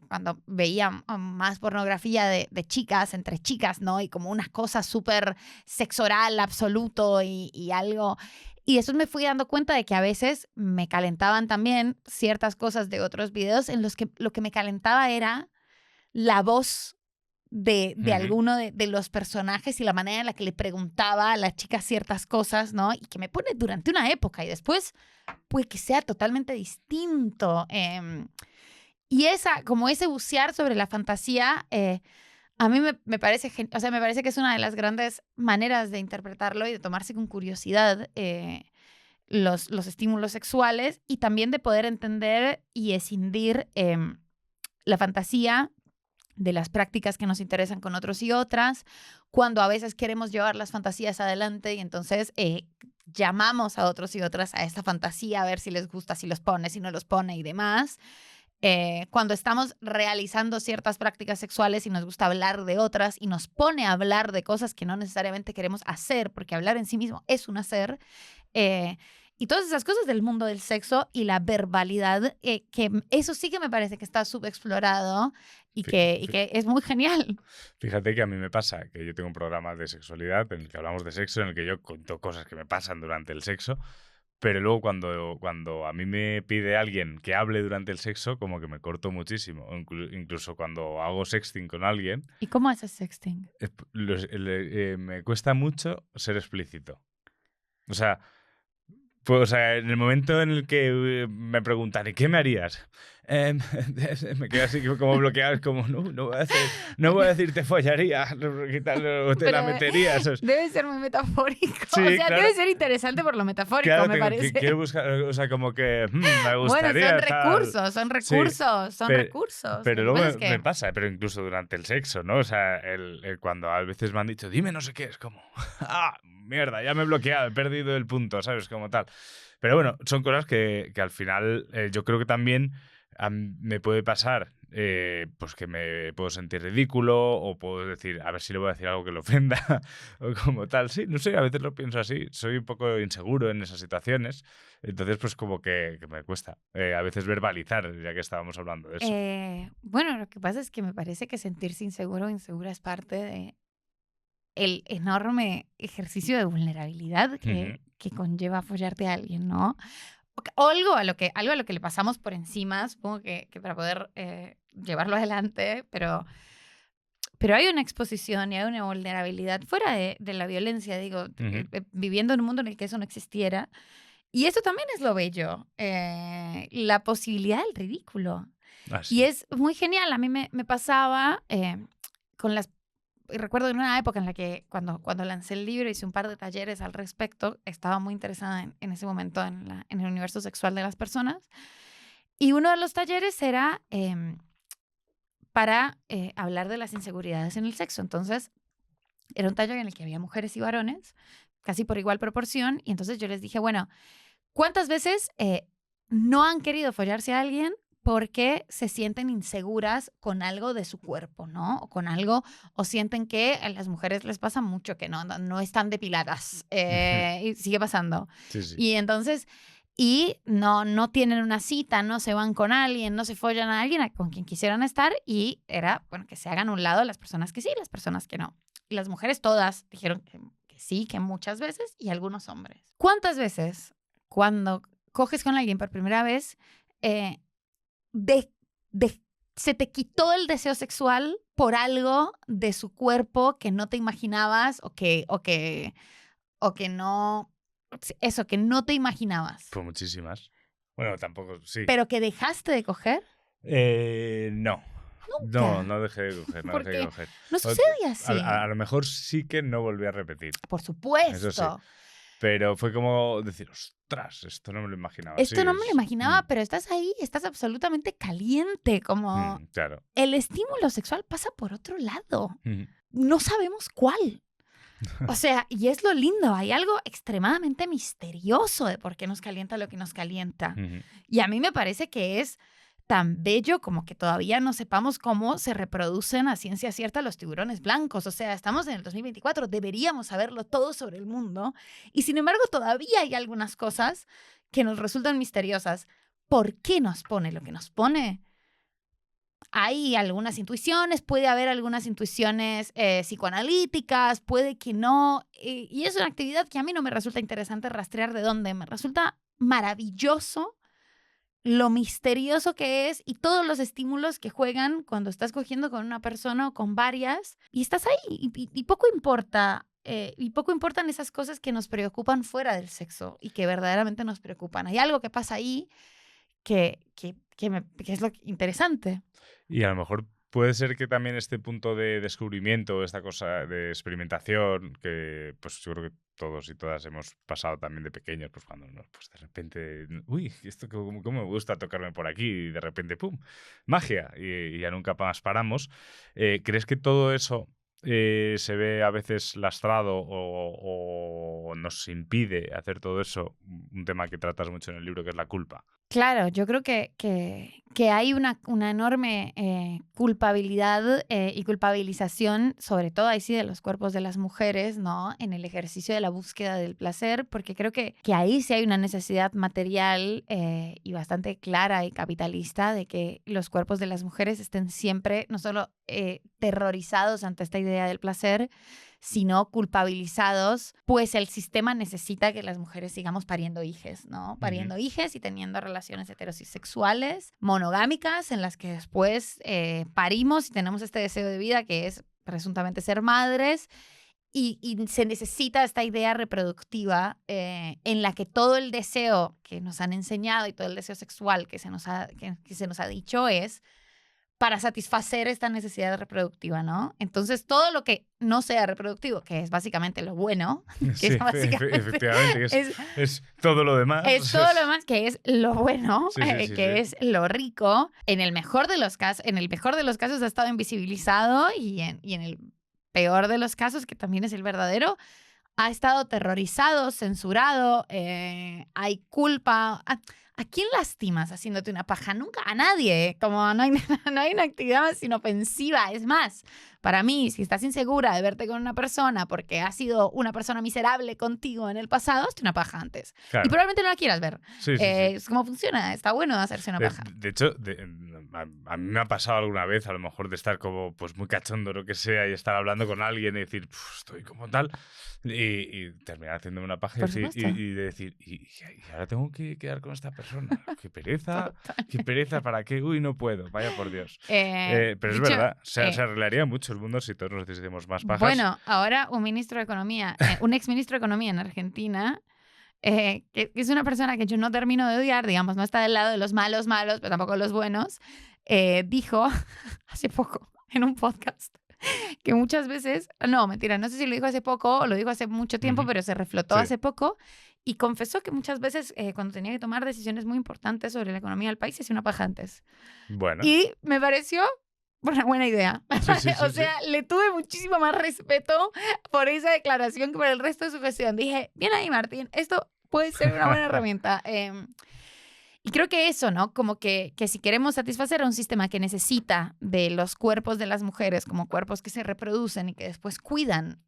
cuando veía más pornografía de chicas, entre chicas, ¿no? Y como una cosa súper sexo oral absoluto y algo. Y después me fui dando cuenta de que a veces me calentaban también ciertas cosas de otros videos en los que lo que me calentaba era la voz de alguno de los personajes y la manera en la que le preguntaba a la chica ciertas cosas, ¿no? Y que me pone durante una época y después puede que sea totalmente distinto. Y como ese bucear sobre la fantasía, A mí me parece, o sea, me parece que es una de las grandes maneras de interpretarlo y de tomarse con curiosidad los estímulos sexuales y también de poder entender y escindir la fantasía de las prácticas que nos interesan con otros y otras, cuando a veces queremos llevar las fantasías adelante y entonces llamamos a otros y otras a esta fantasía a ver si les gusta, si los pone, si no los pone y demás. Cuando estamos realizando ciertas prácticas sexuales y nos gusta hablar de otras y nos pone a hablar de cosas que no necesariamente queremos hacer, porque hablar en sí mismo es un hacer, y todas esas cosas del mundo del sexo y la verbalidad, que eso sí que me parece que está subexplorado y que es muy genial. Fíjate que a mí me pasa que yo tengo un programa de sexualidad en el que hablamos de sexo, en el que yo cuento cosas que me pasan durante el sexo, pero luego cuando a mí me pide alguien que hable durante el sexo, como que me corto muchísimo. Incluso cuando hago sexting con alguien, ¿Y cómo haces sexting? me cuesta mucho ser explícito. O sea, en el momento en el que me preguntan, ¿y qué me harías? Me quedo así como bloqueado, es como, no voy a decir te follaría, o te la meterías. Debe ser muy metafórico. Sí, o sea, claro. debe ser interesante por lo metafórico, Claro, me parece. quiero buscar, o sea, como que me gustaría. Bueno, son recursos. Pero luego que me pasa, pero incluso durante el sexo, ¿no? O sea, cuando a veces me han dicho, dime no sé qué, es como, mierda, ya me he bloqueado, he perdido el punto, ¿sabes? Como tal. Pero bueno, son cosas que al final yo creo que también me puede pasar, pues que me puedo sentir ridículo o puedo decir, a ver si le voy a decir algo que le ofenda o como tal. Sí, no sé, a veces lo pienso así. Soy un poco inseguro en esas situaciones. Entonces, pues como que me cuesta a veces verbalizar, ya que estábamos hablando de eso. Bueno, lo que pasa es que me parece que sentirse inseguro o insegura es parte de el enorme ejercicio de vulnerabilidad que conlleva follarte a alguien, ¿no? O algo a lo que le pasamos por encima, supongo que para poder llevarlo adelante, pero hay una exposición y hay una vulnerabilidad fuera de la violencia, digo, viviendo en un mundo en el que eso no existiera. Y eso también es lo bello, la posibilidad del ridículo. Sí. Y es muy genial. A mí me pasaba con las... Recuerdo en una época en la que cuando lancé el libro hice un par de talleres al respecto. Estaba muy interesada en ese momento en el universo sexual de las personas. Y uno de los talleres era para hablar de las inseguridades en el sexo. Entonces, era un taller en el que había mujeres y varones, casi por igual proporción. Y entonces yo les dije, bueno, ¿cuántas veces no han querido follarse a alguien porque se sienten inseguras con algo de su cuerpo, ¿no? O con algo, o sienten que a las mujeres les pasa mucho que no están depiladas. Y sigue pasando. Sí, sí. Y entonces, no tienen una cita, no se van con alguien, no se follan a alguien con quien quisieran estar. Y era, bueno, que se hagan a un lado las personas que sí, las personas que no. Y las mujeres todas dijeron que sí, que muchas veces, y algunos hombres. ¿Cuántas veces cuando coges con alguien por primera vez, se te quitó el deseo sexual por algo de su cuerpo que no te imaginabas o que no, eso, que no te imaginabas? Pues muchísimas. Bueno, tampoco, sí. ¿Pero que dejaste de coger? No. Nunca. No dejé de coger, ¿Por qué? coger. No sucede así. A lo mejor sí que no volví a repetir. Por supuesto. Eso sí. Pero fue como decir, ostras, esto no me lo imaginaba. Esto no me lo imaginaba, pero estás ahí, estás absolutamente caliente, como... Claro. El estímulo sexual pasa por otro lado. No sabemos cuál. O sea, y es lo lindo, hay algo extremadamente misterioso de por qué nos calienta lo que nos calienta. Y a mí me parece que es tan bello como que todavía no sepamos cómo se reproducen a ciencia cierta los tiburones blancos. O sea, estamos en el 2024, deberíamos saberlo todo sobre el mundo. Y sin embargo, todavía hay algunas cosas que nos resultan misteriosas. ¿Por qué nos pone lo que nos pone? Hay algunas intuiciones, puede haber algunas intuiciones psicoanalíticas, puede que no. Y es una actividad que a mí no me resulta interesante rastrear de dónde. Me resulta maravilloso lo misterioso que es y todos los estímulos que juegan cuando estás cogiendo con una persona o con varias y estás ahí y poco importa. Y poco importan esas cosas que nos preocupan fuera del sexo y que verdaderamente nos preocupan. Hay algo que pasa ahí que es lo interesante. Y a lo mejor puede ser que también este punto de descubrimiento, esta cosa de experimentación, que pues yo creo que todos y todas hemos pasado también de pequeños, pues cuando pues de repente, uy, esto cómo me gusta tocarme por aquí, y de repente, ¡pum!, magia, y ya nunca más paramos. ¿Crees que todo eso se ve a veces lastrado o nos impide hacer todo eso? Un tema que tratas mucho en el libro, que es la culpa. Claro, yo creo que hay una enorme culpabilidad y culpabilización, sobre todo ahí sí de los cuerpos de las mujeres, ¿no? En el ejercicio de la búsqueda del placer, porque creo que ahí sí hay una necesidad material y bastante clara y capitalista de que los cuerpos de las mujeres estén siempre no solo terrorizados ante esta idea del placer, sino culpabilizados, pues el sistema necesita que las mujeres sigamos pariendo hijes, ¿no? Pariendo hijes y teniendo relaciones heterosexuales, monogámicas, en las que después parimos y tenemos este deseo de vida que es presuntamente ser madres. Y se necesita esta idea reproductiva en la que todo el deseo que nos han enseñado y todo el deseo sexual que se nos ha dicho es para satisfacer esta necesidad reproductiva, ¿no? Entonces, todo lo que no sea reproductivo, que es básicamente lo bueno, que Sí, es básicamente, efectivamente, es todo lo demás. es todo lo demás, que es lo bueno, Sí, sí, sí, que sí. es lo rico, en el mejor de los casos ha estado invisibilizado y en el peor de los casos, que también es el verdadero, ha estado terrorizado, censurado, hay culpa. ¿A quién lastimas haciéndote una paja? Nunca, a nadie. Como no hay una actividad más inofensiva. Es más, para mí, si estás insegura de verte con una persona porque has sido una persona miserable contigo en el pasado, hazte una paja antes. Claro. Y probablemente no la quieras ver. Sí, sí, sí. Es como funciona. Está bueno hacerse una paja. De hecho, a mí me ha pasado alguna vez, a lo mejor, de estar como pues muy cachondo, lo que sea, y estar hablando con alguien y decir, estoy como tal, y terminar haciéndome una paja y decir, y ahora tengo que quedar con esta persona. Qué pereza, ¿para qué? Uy, no puedo, vaya por Dios. Pero es verdad, se arreglaría mucho el mundo si todos nos hiciésemos más pajas. Bueno, ahora un ministro de Economía, un exministro de Economía en Argentina, que es una persona que yo no termino de odiar, digamos, no está del lado de los malos, pero tampoco de los buenos, dijo hace poco en un podcast que muchas veces, no, mentira, no sé si lo dijo hace poco o lo dijo hace mucho tiempo, pero se reflotó hace poco y confesó que muchas veces cuando tenía que tomar decisiones muy importantes sobre la economía del país, se hacía una paja antes. Bueno. Y me pareció una buena idea. O sea, le tuve muchísimo más respeto por esa declaración que por el resto de su gestión. Dije, bien ahí, Martín, esto puede ser una buena herramienta. Y creo que eso, ¿no? Como que si queremos satisfacer a un sistema que necesita de los cuerpos de las mujeres como cuerpos que se reproducen y que después cuidan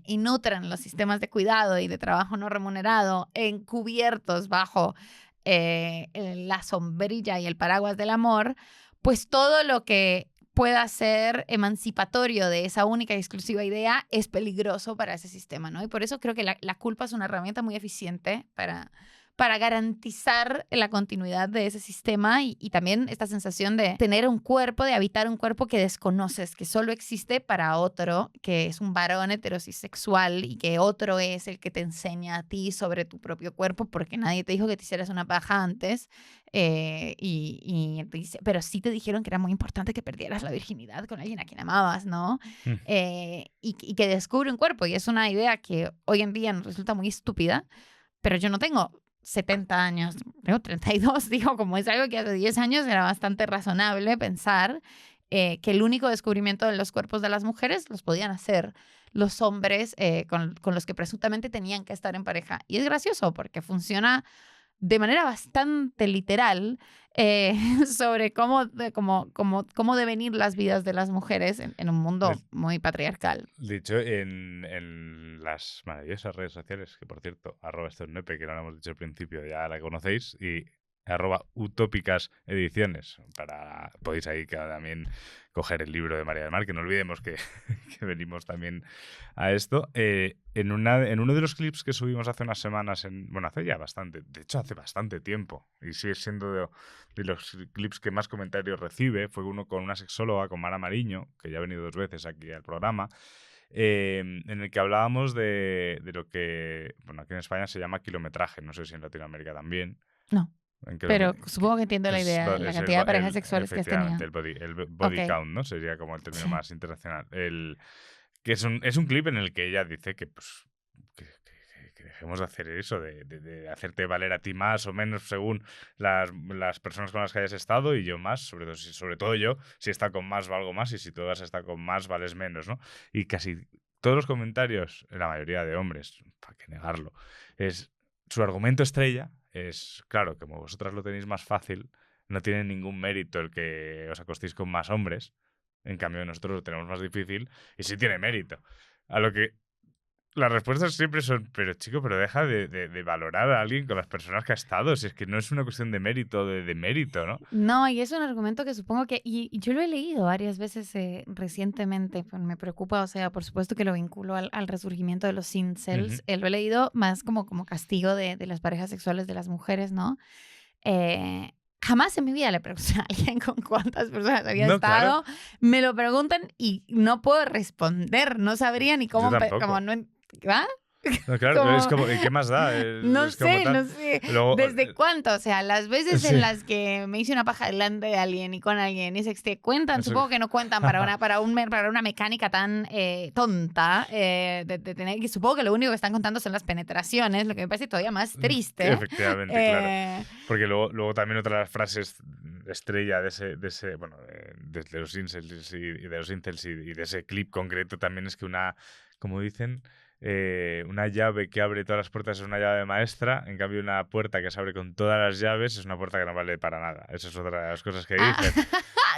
y nutran los sistemas de cuidado y de trabajo no remunerado encubiertos bajo la sombrilla y el paraguas del amor, pues todo lo que pueda ser emancipatorio de esa única y exclusiva idea es peligroso para ese sistema, ¿no? Y por eso creo que la culpa es una herramienta muy eficiente para garantizar la continuidad de ese sistema y también esta sensación de tener un cuerpo, de habitar un cuerpo que desconoces, que solo existe para otro, que es un varón heterosexual y que otro es el que te enseña a ti sobre tu propio cuerpo porque nadie te dijo que te hicieras una paja antes. Pero sí te dijeron que era muy importante que perdieras la virginidad con alguien a quien amabas, ¿no? Y que descubre un cuerpo. Y es una idea que hoy en día nos resulta muy estúpida, pero yo no tengo 70 años, tengo 32, digo, como es algo que hace 10 años era bastante razonable pensar que el único descubrimiento de los cuerpos de las mujeres los podían hacer los hombres con los que presuntamente tenían que estar en pareja. Y es gracioso porque funciona de manera bastante literal sobre cómo deben ir las vidas de las mujeres en un mundo muy patriarcal. Dicho en las maravillosas redes sociales, que por cierto, @estornepe, que no lo hemos dicho al principio, ya la conocéis, y @utópicas ediciones, podéis ahí también coger el libro de María del Mar, que no olvidemos que venimos también a esto. En uno de los clips que subimos hace unas semanas, hace ya bastante, de hecho hace bastante tiempo, y sigue siendo de los clips que más comentarios recibe, fue uno con una sexóloga, con Mara Mariño, que ya ha venido 2 veces aquí al programa, en el que hablábamos de lo que, aquí en España se llama kilometraje, no sé si en Latinoamérica también. No. Pero supongo que entiendo la idea, la cantidad de parejas sexuales que has tenido. Efectivamente, el body Ok. count, ¿no? Sería como el término más internacional. Que es un clip en el que ella dice que, pues, que dejemos de hacer eso, de hacerte valer a ti más o menos según las personas con las que hayas estado y yo más, sobre todo yo, si está con más valgo más y si tú has estado con más vales menos, ¿no? Y casi todos los comentarios, la mayoría de hombres, para qué negarlo, es su argumento estrella es, claro, como vosotras lo tenéis más fácil, no tiene ningún mérito el que os acostéis con más hombres, en cambio nosotros lo tenemos más difícil y sí tiene mérito. A lo que las respuestas siempre son, pero chico, pero deja de valorar a alguien con las personas que ha estado. Si es que no es una cuestión de mérito, de mérito, ¿no? No, y es un argumento que supongo que, y yo lo he leído varias veces recientemente, pues me preocupa, o sea, por supuesto que lo vinculo al resurgimiento de los incels. Lo he leído más como castigo de las parejas sexuales de las mujeres, ¿no? Jamás en mi vida le pregunté a alguien con cuántas personas había No, claro. estado. Me lo preguntan y no puedo responder. No sabría ni cómo. Yo tampoco. Como no, ¿va? No, claro, Como- es como, ¿y qué más da? No Es como sé, tal. no sé. Luego, ¿Desde cuánto? O sea, las veces sí. en las que me hice una paja delante de alguien y con alguien y sexté, ¿cuentan? Eso- Supongo que no cuentan para una mecánica tan tonta de tener que supongo que lo único que están contando son las penetraciones, lo que me parece todavía más triste. Efectivamente, claro. Porque luego también otra de las frases estrella de ese bueno, de los incels y de ese clip concreto también es que como dicen, una llave que abre todas las puertas es una llave maestra, en cambio una puerta que se abre con todas las llaves es una puerta que no vale para nada. Esa es otra de las cosas que dicen.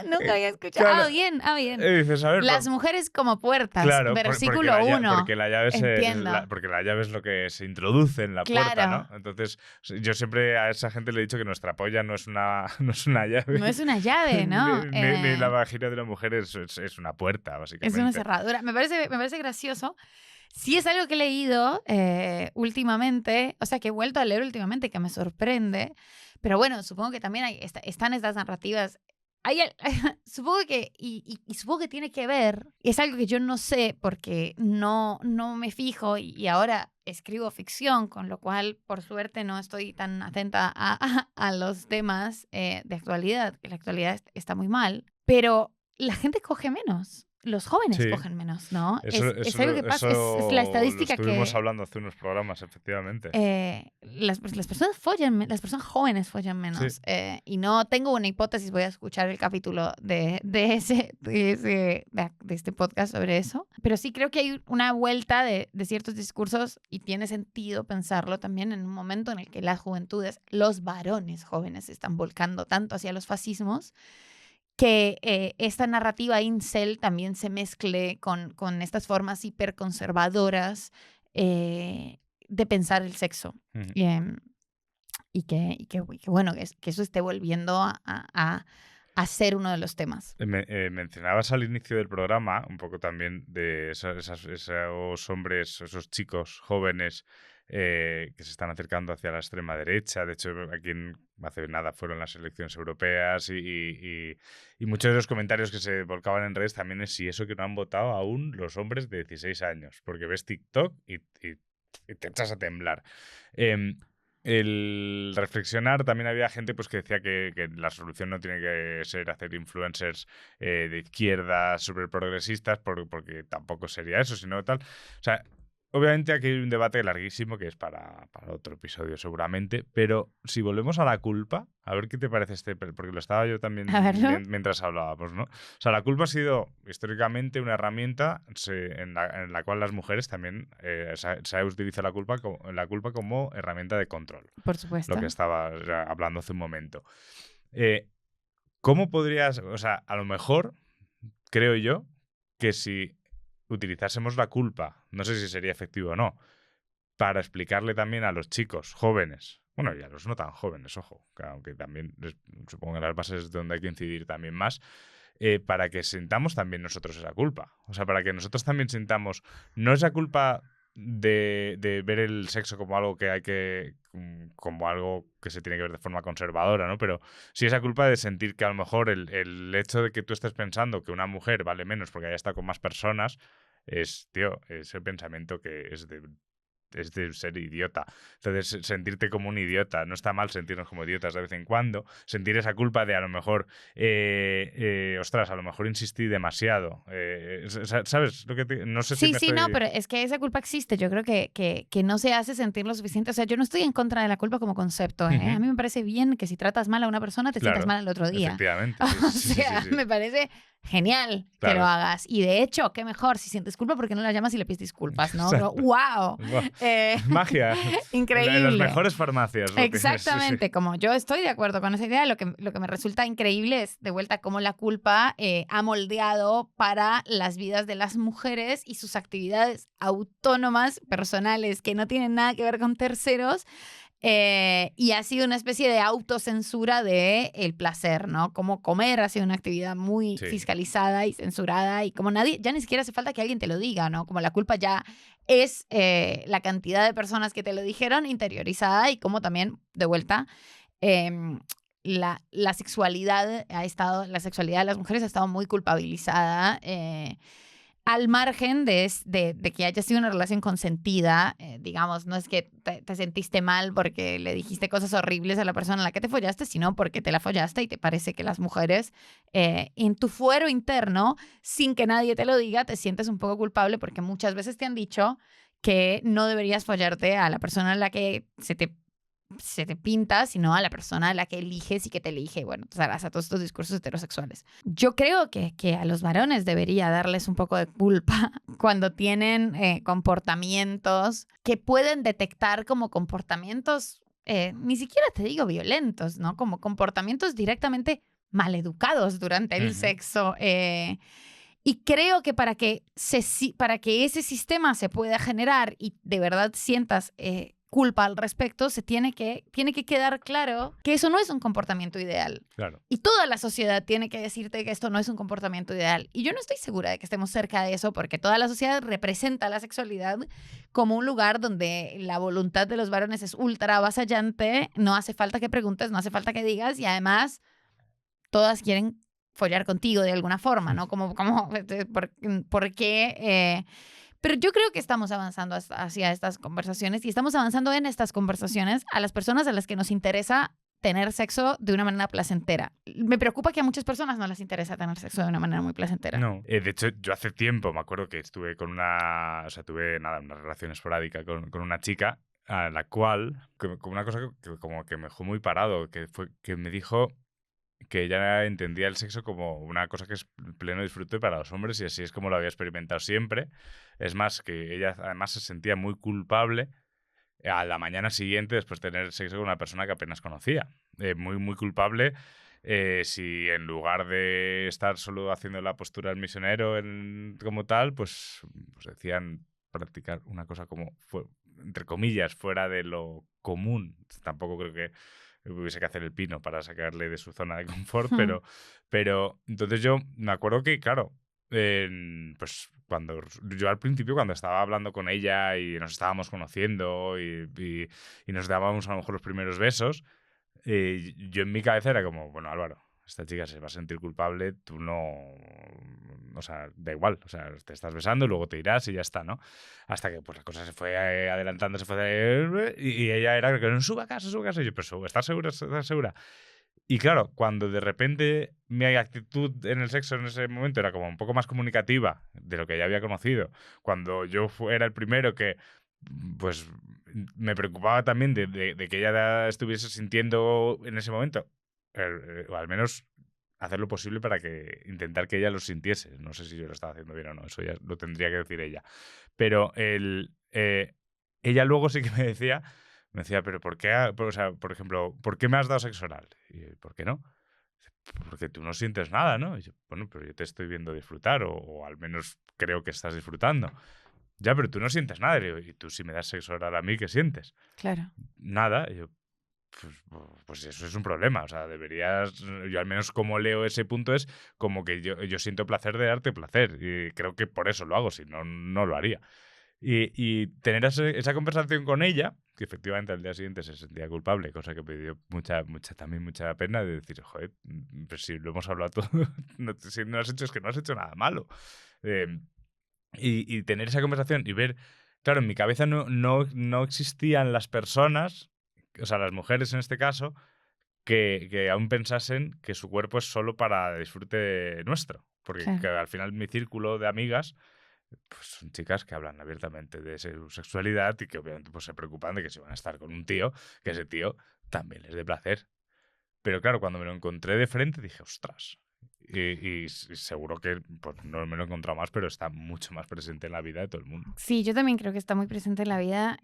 Nunca había escuchado. Claro. Bien. Dices, a ver, Las mujeres como puertas, claro, versículo 1. porque la llave Entiendo. porque la llave es lo que se introduce en la puerta, Claro. ¿no? Entonces, yo siempre a esa gente le he dicho que nuestra polla no es una llave. No es una llave, ¿no? Ni la vagina de una mujer es una puerta, básicamente. Es una cerradura. Me parece gracioso. Sí es algo que he leído últimamente, o sea, que he vuelto a leer últimamente, que me sorprende. Pero bueno, supongo que también están estas narrativas. Supongo que, y supongo que tiene que ver, y es algo que yo no sé porque no me fijo y ahora escribo ficción, con lo cual, por suerte, no estoy tan atenta a los temas de actualidad, que la actualidad está muy mal, pero la gente coge menos. Los jóvenes Sí. cogen menos, ¿no? Es algo que pasa, es la estadística lo estuvimos que hablando hace unos programas, efectivamente. las personas follan, las personas jóvenes follan menos. Sí. Y no tengo una hipótesis, voy a escuchar el capítulo de este podcast sobre eso. Pero sí creo que hay una vuelta de ciertos discursos y tiene sentido pensarlo también en un momento en el que las juventudes, los varones jóvenes se están volcando tanto hacia los fascismos que esta narrativa incel también se mezcle con estas formas hiperconservadoras de pensar el sexo. Uh-huh. Y que bueno, que eso esté volviendo a ser uno de los temas. Mencionabas al inicio del programa un poco también de esos hombres, esos chicos jóvenes que se están acercando hacia la extrema derecha. De hecho, aquí hace nada fueron las elecciones europeas y muchos de los comentarios que se volcaban en redes también es si eso que no han votado aún los hombres de 16 años, porque ves TikTok y te echas a temblar. El reflexionar, también había gente pues, que decía que la solución no tiene que ser hacer influencers de izquierda súper progresistas, porque tampoco sería eso, sino tal. O sea, obviamente aquí hay un debate larguísimo que es para otro episodio seguramente, pero si volvemos a la culpa, a ver qué te parece porque lo estaba yo también mientras hablábamos, ¿no? O sea, la culpa ha sido históricamente una herramienta en la cual las mujeres también se utiliza la culpa como herramienta de control. Por supuesto. Lo que estaba hablando hace un momento. ¿Cómo podrías, o sea, a lo mejor, creo yo, que si utilizásemos la culpa, no sé si sería efectivo o no, para explicarle también a los chicos jóvenes, bueno, y a los no tan jóvenes, ojo, aunque también supongo que las bases es donde hay que incidir también más, para que sintamos también nosotros esa culpa. O sea, para que nosotros también sintamos no esa culpa de ver el sexo como algo como algo que se tiene que ver de forma conservadora, ¿no? Pero sí esa culpa de sentir que a lo mejor el hecho de que tú estés pensando que una mujer vale menos porque haya estado con más personas es, tío, ese pensamiento que es de es de ser idiota. Entonces, sentirte como un idiota. No está mal sentirnos como idiotas de vez en cuando. Sentir esa culpa de a lo mejor, ostras, a lo mejor insistí demasiado. ¿Sabes? No sé si Sí, me sí, estoy... no, pero es que esa culpa existe. Yo creo que no se hace sentir lo suficiente. O sea, yo no estoy en contra de la culpa como concepto, ¿eh? Ujú. A mí me parece bien que si tratas mal a una persona, te sientas Claro, mal el otro día. efectivamente. O Sí, sí, sea, sí. me parece genial que lo Claro. hagas. Y de hecho, qué mejor, si sientes culpa, ¿por qué no la llamas y le pides disculpas, no? Exacto. ¡Wow! Buah, Eh, magia. increíble. En las mejores farmacias. Lo tienes, Exactamente, sí, sí. como yo estoy de acuerdo con esa idea, lo que me resulta increíble es de vuelta cómo la culpa ha moldeado para las vidas de las mujeres y sus actividades autónomas, personales, que no tienen nada que ver con terceros. Y ha sido una especie de autocensura de el placer, ¿no? Como comer ha sido una actividad muy Sí. fiscalizada y censurada y como nadie, ya ni siquiera hace falta que alguien te lo diga, ¿no? Como la culpa ya es la cantidad de personas que te lo dijeron interiorizada y como también, de vuelta, la sexualidad la sexualidad de las mujeres ha estado muy culpabilizada. Al margen de que haya sido una relación consentida, digamos, no es que te sentiste mal porque le dijiste cosas horribles a la persona a la que te follaste, sino porque te la follaste y te parece que las mujeres, en tu fuero interno, sin que nadie te lo diga, te sientes un poco culpable porque muchas veces te han dicho que no deberías follarte a la persona a la que se te pinta, sino a la persona a la que eliges y que te elige. Bueno, entonces a todos estos discursos heterosexuales. Yo creo que a los varones debería darles un poco de culpa cuando tienen comportamientos que pueden detectar como comportamientos, ni siquiera te digo violentos, ¿no? Como comportamientos directamente maleducados durante el sexo. Y creo que para que ese sistema se pueda generar y de verdad sientas culpa al respecto, tiene que quedar claro que eso no es un comportamiento ideal. Claro. Y toda la sociedad tiene que decirte que esto no es un comportamiento ideal. Y yo no estoy segura de que estemos cerca de eso porque toda la sociedad representa la sexualidad como un lugar donde la voluntad de los varones es ultra avasallante, no hace falta que preguntes, no hace falta que digas y además todas quieren follar contigo de alguna forma, ¿no? ¿Por qué? Pero yo creo que estamos avanzando hacia estas conversaciones y estamos avanzando en estas conversaciones a las personas a las que nos interesa tener sexo de una manera placentera. Me preocupa que a muchas personas no les interesa tener sexo de una manera muy placentera. No. De hecho, yo hace tiempo me acuerdo que estuve con una relación esporádica con una chica a la cual, como una cosa que como que me dejó muy parado, que fue que me dijo que ella entendía el sexo como una cosa que es pleno disfrute para los hombres y así es como lo había experimentado siempre. Es más, que ella además se sentía muy culpable a la mañana siguiente después de tener sexo con una persona que apenas conocía. Muy, muy culpable. Si en lugar de estar solo haciendo la postura del misionero como tal, pues decían practicar una cosa como, entre comillas, fuera de lo común. Tampoco creo que hubiese que hacer el pino para sacarle de su zona de confort, pero entonces yo me acuerdo que, claro, pues cuando yo al principio, cuando estaba hablando con ella y nos estábamos conociendo y nos dábamos a lo mejor los primeros besos, yo en mi cabeza era como, bueno, Álvaro, esta chica se va a sentir culpable, tú no... O sea, da igual, o sea, te estás besando, luego te irás y ya está, ¿no? Hasta que pues la cosa se fue adelantando, y ella era que no suba a casa, y yo, pero ¿estás segura? ¿Estás segura? Y claro, cuando de repente mi actitud en el sexo en ese momento era como un poco más comunicativa de lo que ya había conocido, cuando yo era el primero que pues me preocupaba también de que ella estuviese sintiendo en ese momento, o al menos hacer lo posible para intentar que ella lo sintiese. No sé si yo lo estaba haciendo bien o no, eso ya lo tendría que decir ella. Pero ella luego sí que me decía, pero ¿por qué? O sea, por ejemplo, ¿por qué me has dado sexo oral? Y, ¿por qué no? Porque tú no sientes nada, ¿no? Y yo, bueno, pero yo te estoy viendo disfrutar, o al menos creo que estás disfrutando. Ya, pero tú no sientes nada. Y digo, ¿y tú si me das sexo oral a mí, qué sientes? Claro. Nada. Y yo, pues eso es un problema. O sea, yo al menos como leo ese punto es como que yo siento placer de darte placer. Y creo que por eso lo hago, si no, no lo haría. Y tener esa conversación con ella, que efectivamente al día siguiente se sentía culpable, cosa que me dio también mucha pena de decir, joder, pues si lo hemos hablado todo, si no has hecho es que no has hecho nada malo. Y tener esa conversación y ver Claro, en mi cabeza no existían las personas, o sea, las mujeres en este caso, que aún pensasen que su cuerpo es solo para disfrute nuestro. Porque Claro. al final mi círculo de amigas pues son chicas que hablan abiertamente de su sexualidad y que obviamente pues, se preocupan de que si van a estar con un tío, que ese tío también les dé placer. Pero claro, cuando me lo encontré de frente dije, ostras. Y seguro que pues, no me lo he encontrado más, pero está mucho más presente en la vida de todo el mundo. Sí, yo también creo que está muy presente en la vida,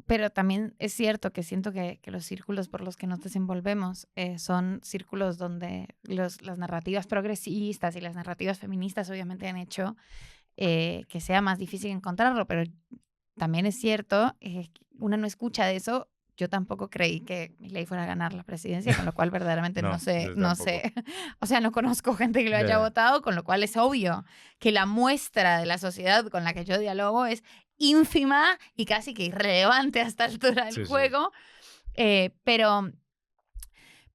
pero también es cierto que siento que los círculos por los que nos desenvolvemos son círculos donde las narrativas progresistas y las narrativas feministas obviamente han hecho que sea más difícil encontrarlo, pero también es cierto, uno no escucha de eso. Yo tampoco creí que Milei fuera a ganar la presidencia, con lo cual verdaderamente No, no sé, yo no tampoco. sé. O sea, no conozco gente que lo haya Ya. votado, con lo cual es obvio que la muestra de la sociedad con la que yo dialogo es ínfima y casi que irrelevante a esta altura del Sí, sí. juego.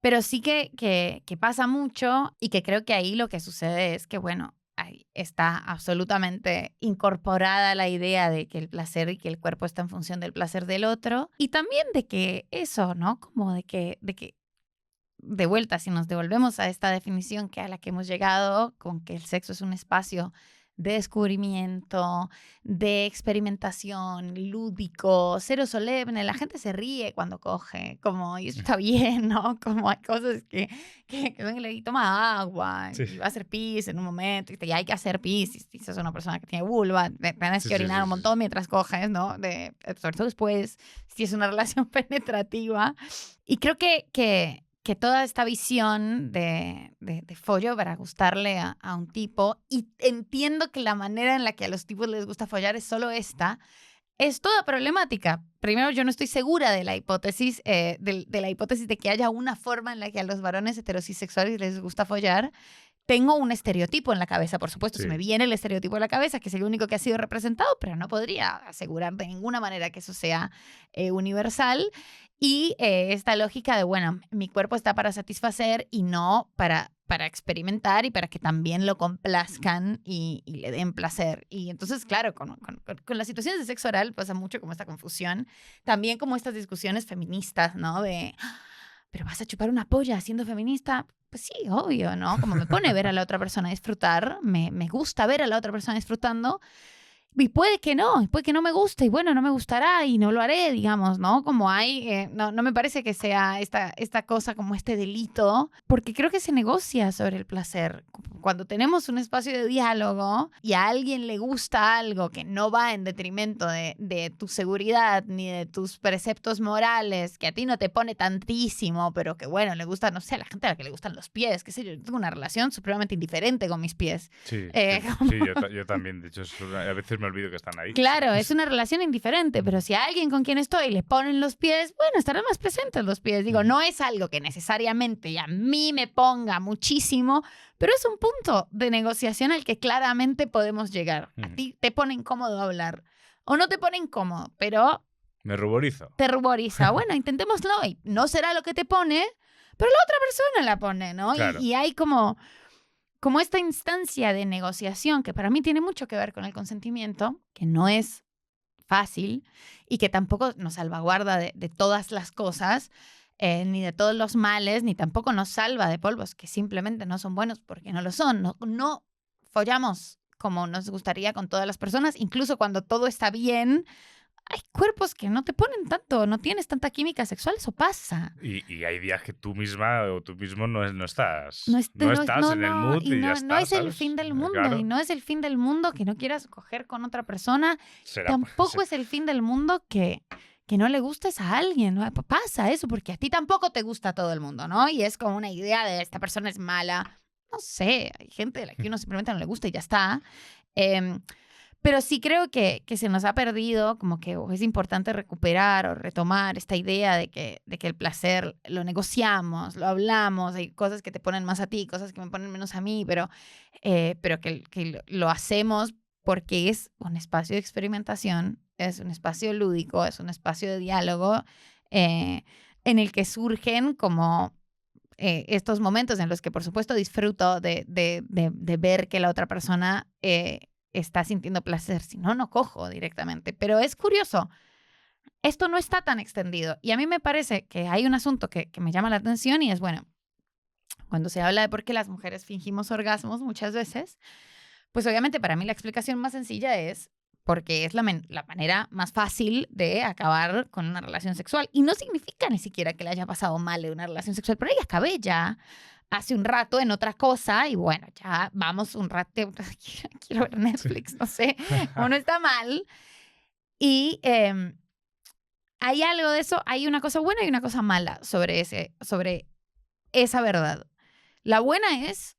Pero sí que pasa mucho y que creo que ahí lo que sucede es que, bueno, ahí está absolutamente incorporada la idea de que el placer y que el cuerpo está en función del placer del otro. Y también de que eso, ¿no? Como de que de vuelta, si nos devolvemos a esta definición que a la que hemos llegado, con que el sexo es un espacio de descubrimiento, de experimentación, lúdico, cero solemne, la gente se ríe cuando coge, como, y eso está bien, ¿no? Como hay cosas que son y toma agua, Sí. y va a hacer pis en un momento, y hay que hacer pis, y si sos una persona que tiene vulva, tienes Sí, que sí, orinar sí, un montón mientras coges, ¿no? Sobre todo después, si es una relación penetrativa. Y creo que toda esta visión de follo para gustarle a un tipo, y entiendo que la manera en la que a los tipos les gusta follar es solo esta, es toda problemática. Primero, yo no estoy segura de la hipótesis, de la hipótesis de que haya una forma en la que a los varones heterosexuales les gusta follar. Tengo un estereotipo en la cabeza, por supuesto, Sí. se me viene el estereotipo en la cabeza, que es el único que ha sido representado, pero no podría asegurar de ninguna manera que eso sea universal. Y esta lógica de, bueno, mi cuerpo está para satisfacer y no para experimentar y para que también lo complazcan y le den placer. Y entonces, claro, con las situaciones de sexo oral pasa mucho como esta confusión. También como estas discusiones feministas, ¿no? De, ¿pero vas a chupar una polla siendo feminista? Pues sí, obvio, ¿no? Como me pone ver a la otra persona disfrutar, me gusta ver a la otra persona disfrutando. Y puede que no me guste, y bueno, no me gustará y no lo haré, digamos, ¿no? Como hay, no me parece que sea esta cosa como este delito, porque creo que se negocia sobre el placer. Cuando tenemos un espacio de diálogo y a alguien le gusta algo que no va en detrimento de tu seguridad ni de tus preceptos morales, que a ti no te pone tantísimo, pero que bueno, le gusta, no sé, a la gente a la que le gustan los pies, qué sé yo tengo una relación supremamente indiferente con mis pies. Sí, yo también. De hecho, a veces me olvido que están ahí. Claro, es una relación indiferente, pero si a alguien con quien estoy le ponen los pies, bueno, estarán más presentes los pies. Digo, no es algo que necesariamente a mí me ponga muchísimo, pero es un punto de negociación al que claramente podemos llegar. A ti te pone incómodo hablar o no te pone incómodo, pero Me ruborizo. te ruboriza. Bueno, intentémoslo y no será lo que te pone, pero la otra persona la pone, ¿no? Claro. Y hay como esta instancia de negociación que para mí tiene mucho que ver con el consentimiento, que no es fácil y que tampoco nos salvaguarda de todas las cosas, ni de todos los males, ni tampoco nos salva de polvos que simplemente no son buenos porque no lo son. No follamos como nos gustaría con todas las personas, incluso cuando todo está bien. Hay cuerpos que no te ponen tanto, no tienes tanta química sexual, eso pasa. Y hay días que tú misma o tú mismo no estás. No estás en el mood y ya no está. es el ¿sabes? fin del mundo, Claro. y no es el fin del mundo que no quieras coger con otra persona. Tampoco es el fin del mundo que no le gustes a alguien, ¿no? Pasa eso, porque a ti tampoco te gusta todo el mundo, ¿no? Y es como una idea de esta persona es mala. No sé, hay gente a la que uno simplemente no le gusta y ya está. Pero sí creo que se nos ha perdido, como que es importante recuperar o retomar esta idea de que el placer lo negociamos, lo hablamos, hay cosas que te ponen más a ti, cosas que me ponen menos a mí, pero que lo hacemos porque es un espacio de experimentación, es un espacio lúdico, es un espacio de diálogo en el que surgen como estos momentos en los que, por supuesto, disfruto de ver que la otra persona está sintiendo placer, si no, no cojo directamente. Pero es curioso, esto no está tan extendido y a mí me parece que hay un asunto que me llama la atención y es, bueno, cuando se habla de por qué las mujeres fingimos orgasmos muchas veces, pues obviamente para mí la explicación más sencilla es porque es la manera más fácil de acabar con una relación sexual. Y no significa ni siquiera que le haya pasado mal en una relación sexual, pero ella acabé ya hace un rato en otra cosa y bueno, ya vamos un rato, quiero ver Netflix, no sé, o no está mal. Y hay algo de eso, hay una cosa buena y una cosa mala sobre esa verdad. La buena es,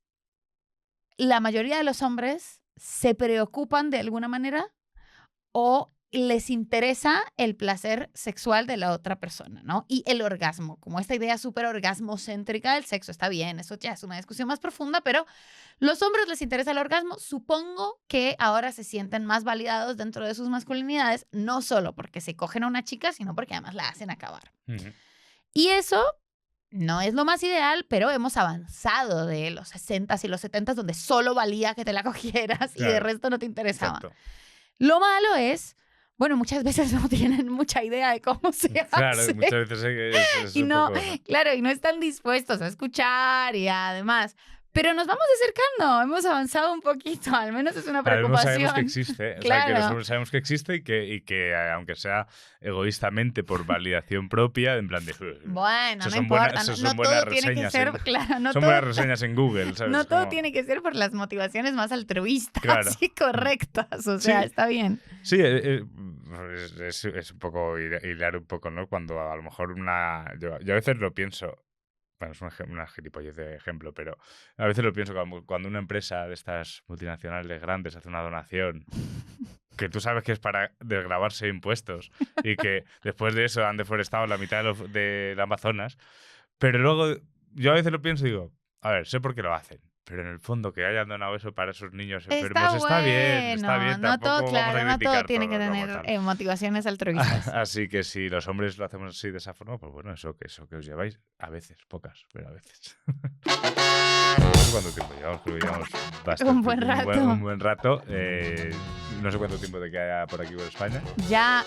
la mayoría de los hombres se preocupan de alguna manera o les interesa el placer sexual de la otra persona, ¿no? Y el orgasmo, como esta idea súper orgasmocéntrica del sexo, está bien, eso ya es una discusión más profunda, pero los hombres les interesa el orgasmo, supongo que ahora se sienten más validados dentro de sus masculinidades, no solo porque se cogen a una chica, sino porque además la hacen acabar. Y eso no es lo más ideal, pero hemos avanzado de los 60s y los 70s, donde solo valía que te la cogieras y de resto no te interesaba. Exacto. Lo malo es, bueno, muchas veces no tienen mucha idea de cómo se hace. Claro, muchas veces es y un no, poco... Claro, y no están dispuestos a escuchar y además... Pero nos vamos acercando, hemos avanzado un poquito, al menos es una preocupación. Sabemos que existe, claro. O sea, que los hombres sabemos que existe y que aunque sea egoístamente por validación propia, en plan de... Bueno, no importa, no todo tiene que ser... Claro, no son todo, buenas reseñas en Google, ¿sabes? No todo tiene que ser por las motivaciones más altruistas y correctas, o sea, está bien. Sí, es un poco hilar un poco, ¿no? Cuando a lo mejor yo a veces lo pienso... Bueno, es una gilipollez de ejemplo, pero a veces lo pienso cuando una empresa de estas multinacionales grandes hace una donación que tú sabes que es para desgravarse impuestos y que después de eso han deforestado la mitad del Amazonas, pero luego yo a veces lo pienso y digo, a ver, sé por qué lo hacen, pero en el fondo que hayan donado eso para esos niños enfermos está bien. No todo, claro, no todo tiene que tener motivaciones altruistas. Así que si los hombres lo hacemos así de esa forma, pues bueno, eso que os lleváis, a veces, pocas, pero a veces. No sé cuánto tiempo llevamos, creo que llevamos bastante. Un buen rato. Un buen rato. No sé cuánto tiempo te queda por aquí por España. Ya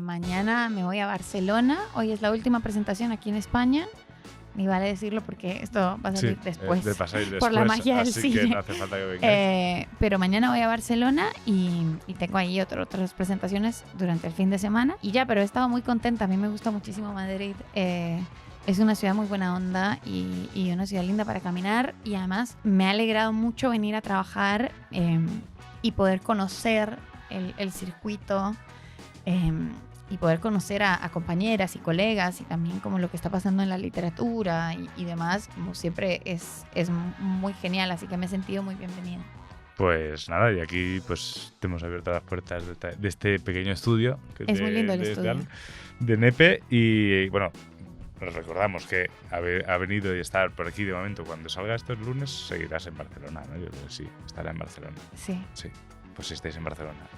mañana me voy a Barcelona. Hoy es la última presentación aquí en España. Ni vale decirlo porque esto va a salir después. Por la magia del cine. Así que no hace falta que vengáis. Pero mañana voy a Barcelona y tengo ahí otras presentaciones durante el fin de semana. Y ya, pero he estado muy contenta. A mí me gusta muchísimo Madrid. Es una ciudad muy buena onda y una ciudad linda para caminar. Y además me ha alegrado mucho venir a trabajar y poder conocer el circuito. Y poder conocer a compañeras y colegas y también como lo que está pasando en la literatura y demás, como siempre es muy genial, así que me he sentido muy bienvenida. Pues nada, y aquí pues te hemos abierto las puertas de este pequeño estudio. Es muy lindo el estudio. De Nepe y bueno, nos recordamos que ha venido y estar por aquí de momento. Cuando salga esto el lunes seguirás en Barcelona, ¿no? Yo creo que sí, estará en Barcelona. Sí. Pues si estáis en Barcelona.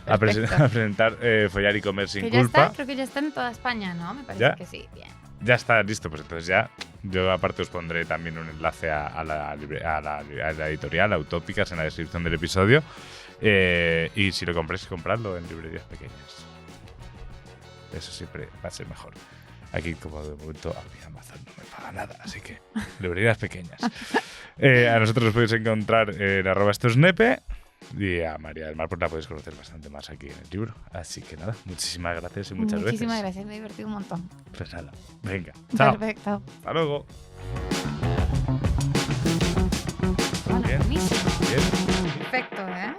a presentar Follar y Comer sin culpa. Creo que ya está en toda España, ¿no? Me parece que sí. Bien. Ya está listo, pues entonces ya. Yo aparte os pondré también un enlace a la editorial, a Utópicas, en la descripción del episodio. Y si lo compréis, compradlo en librerías pequeñas. Eso siempre va a ser mejor. Aquí, como de momento, a mí Amazon no me paga nada, así que librerías pequeñas. A nosotros os podéis encontrar en @estosnepe. Y a María del Mar pues la podéis conocer bastante más aquí en el libro. Así que nada, muchísimas gracias y muchas veces. Muchísimas gracias, me he divertido un montón. Pues nada, venga, chao. Perfecto. Hasta luego. Bien. Bien. Perfecto, ¿eh?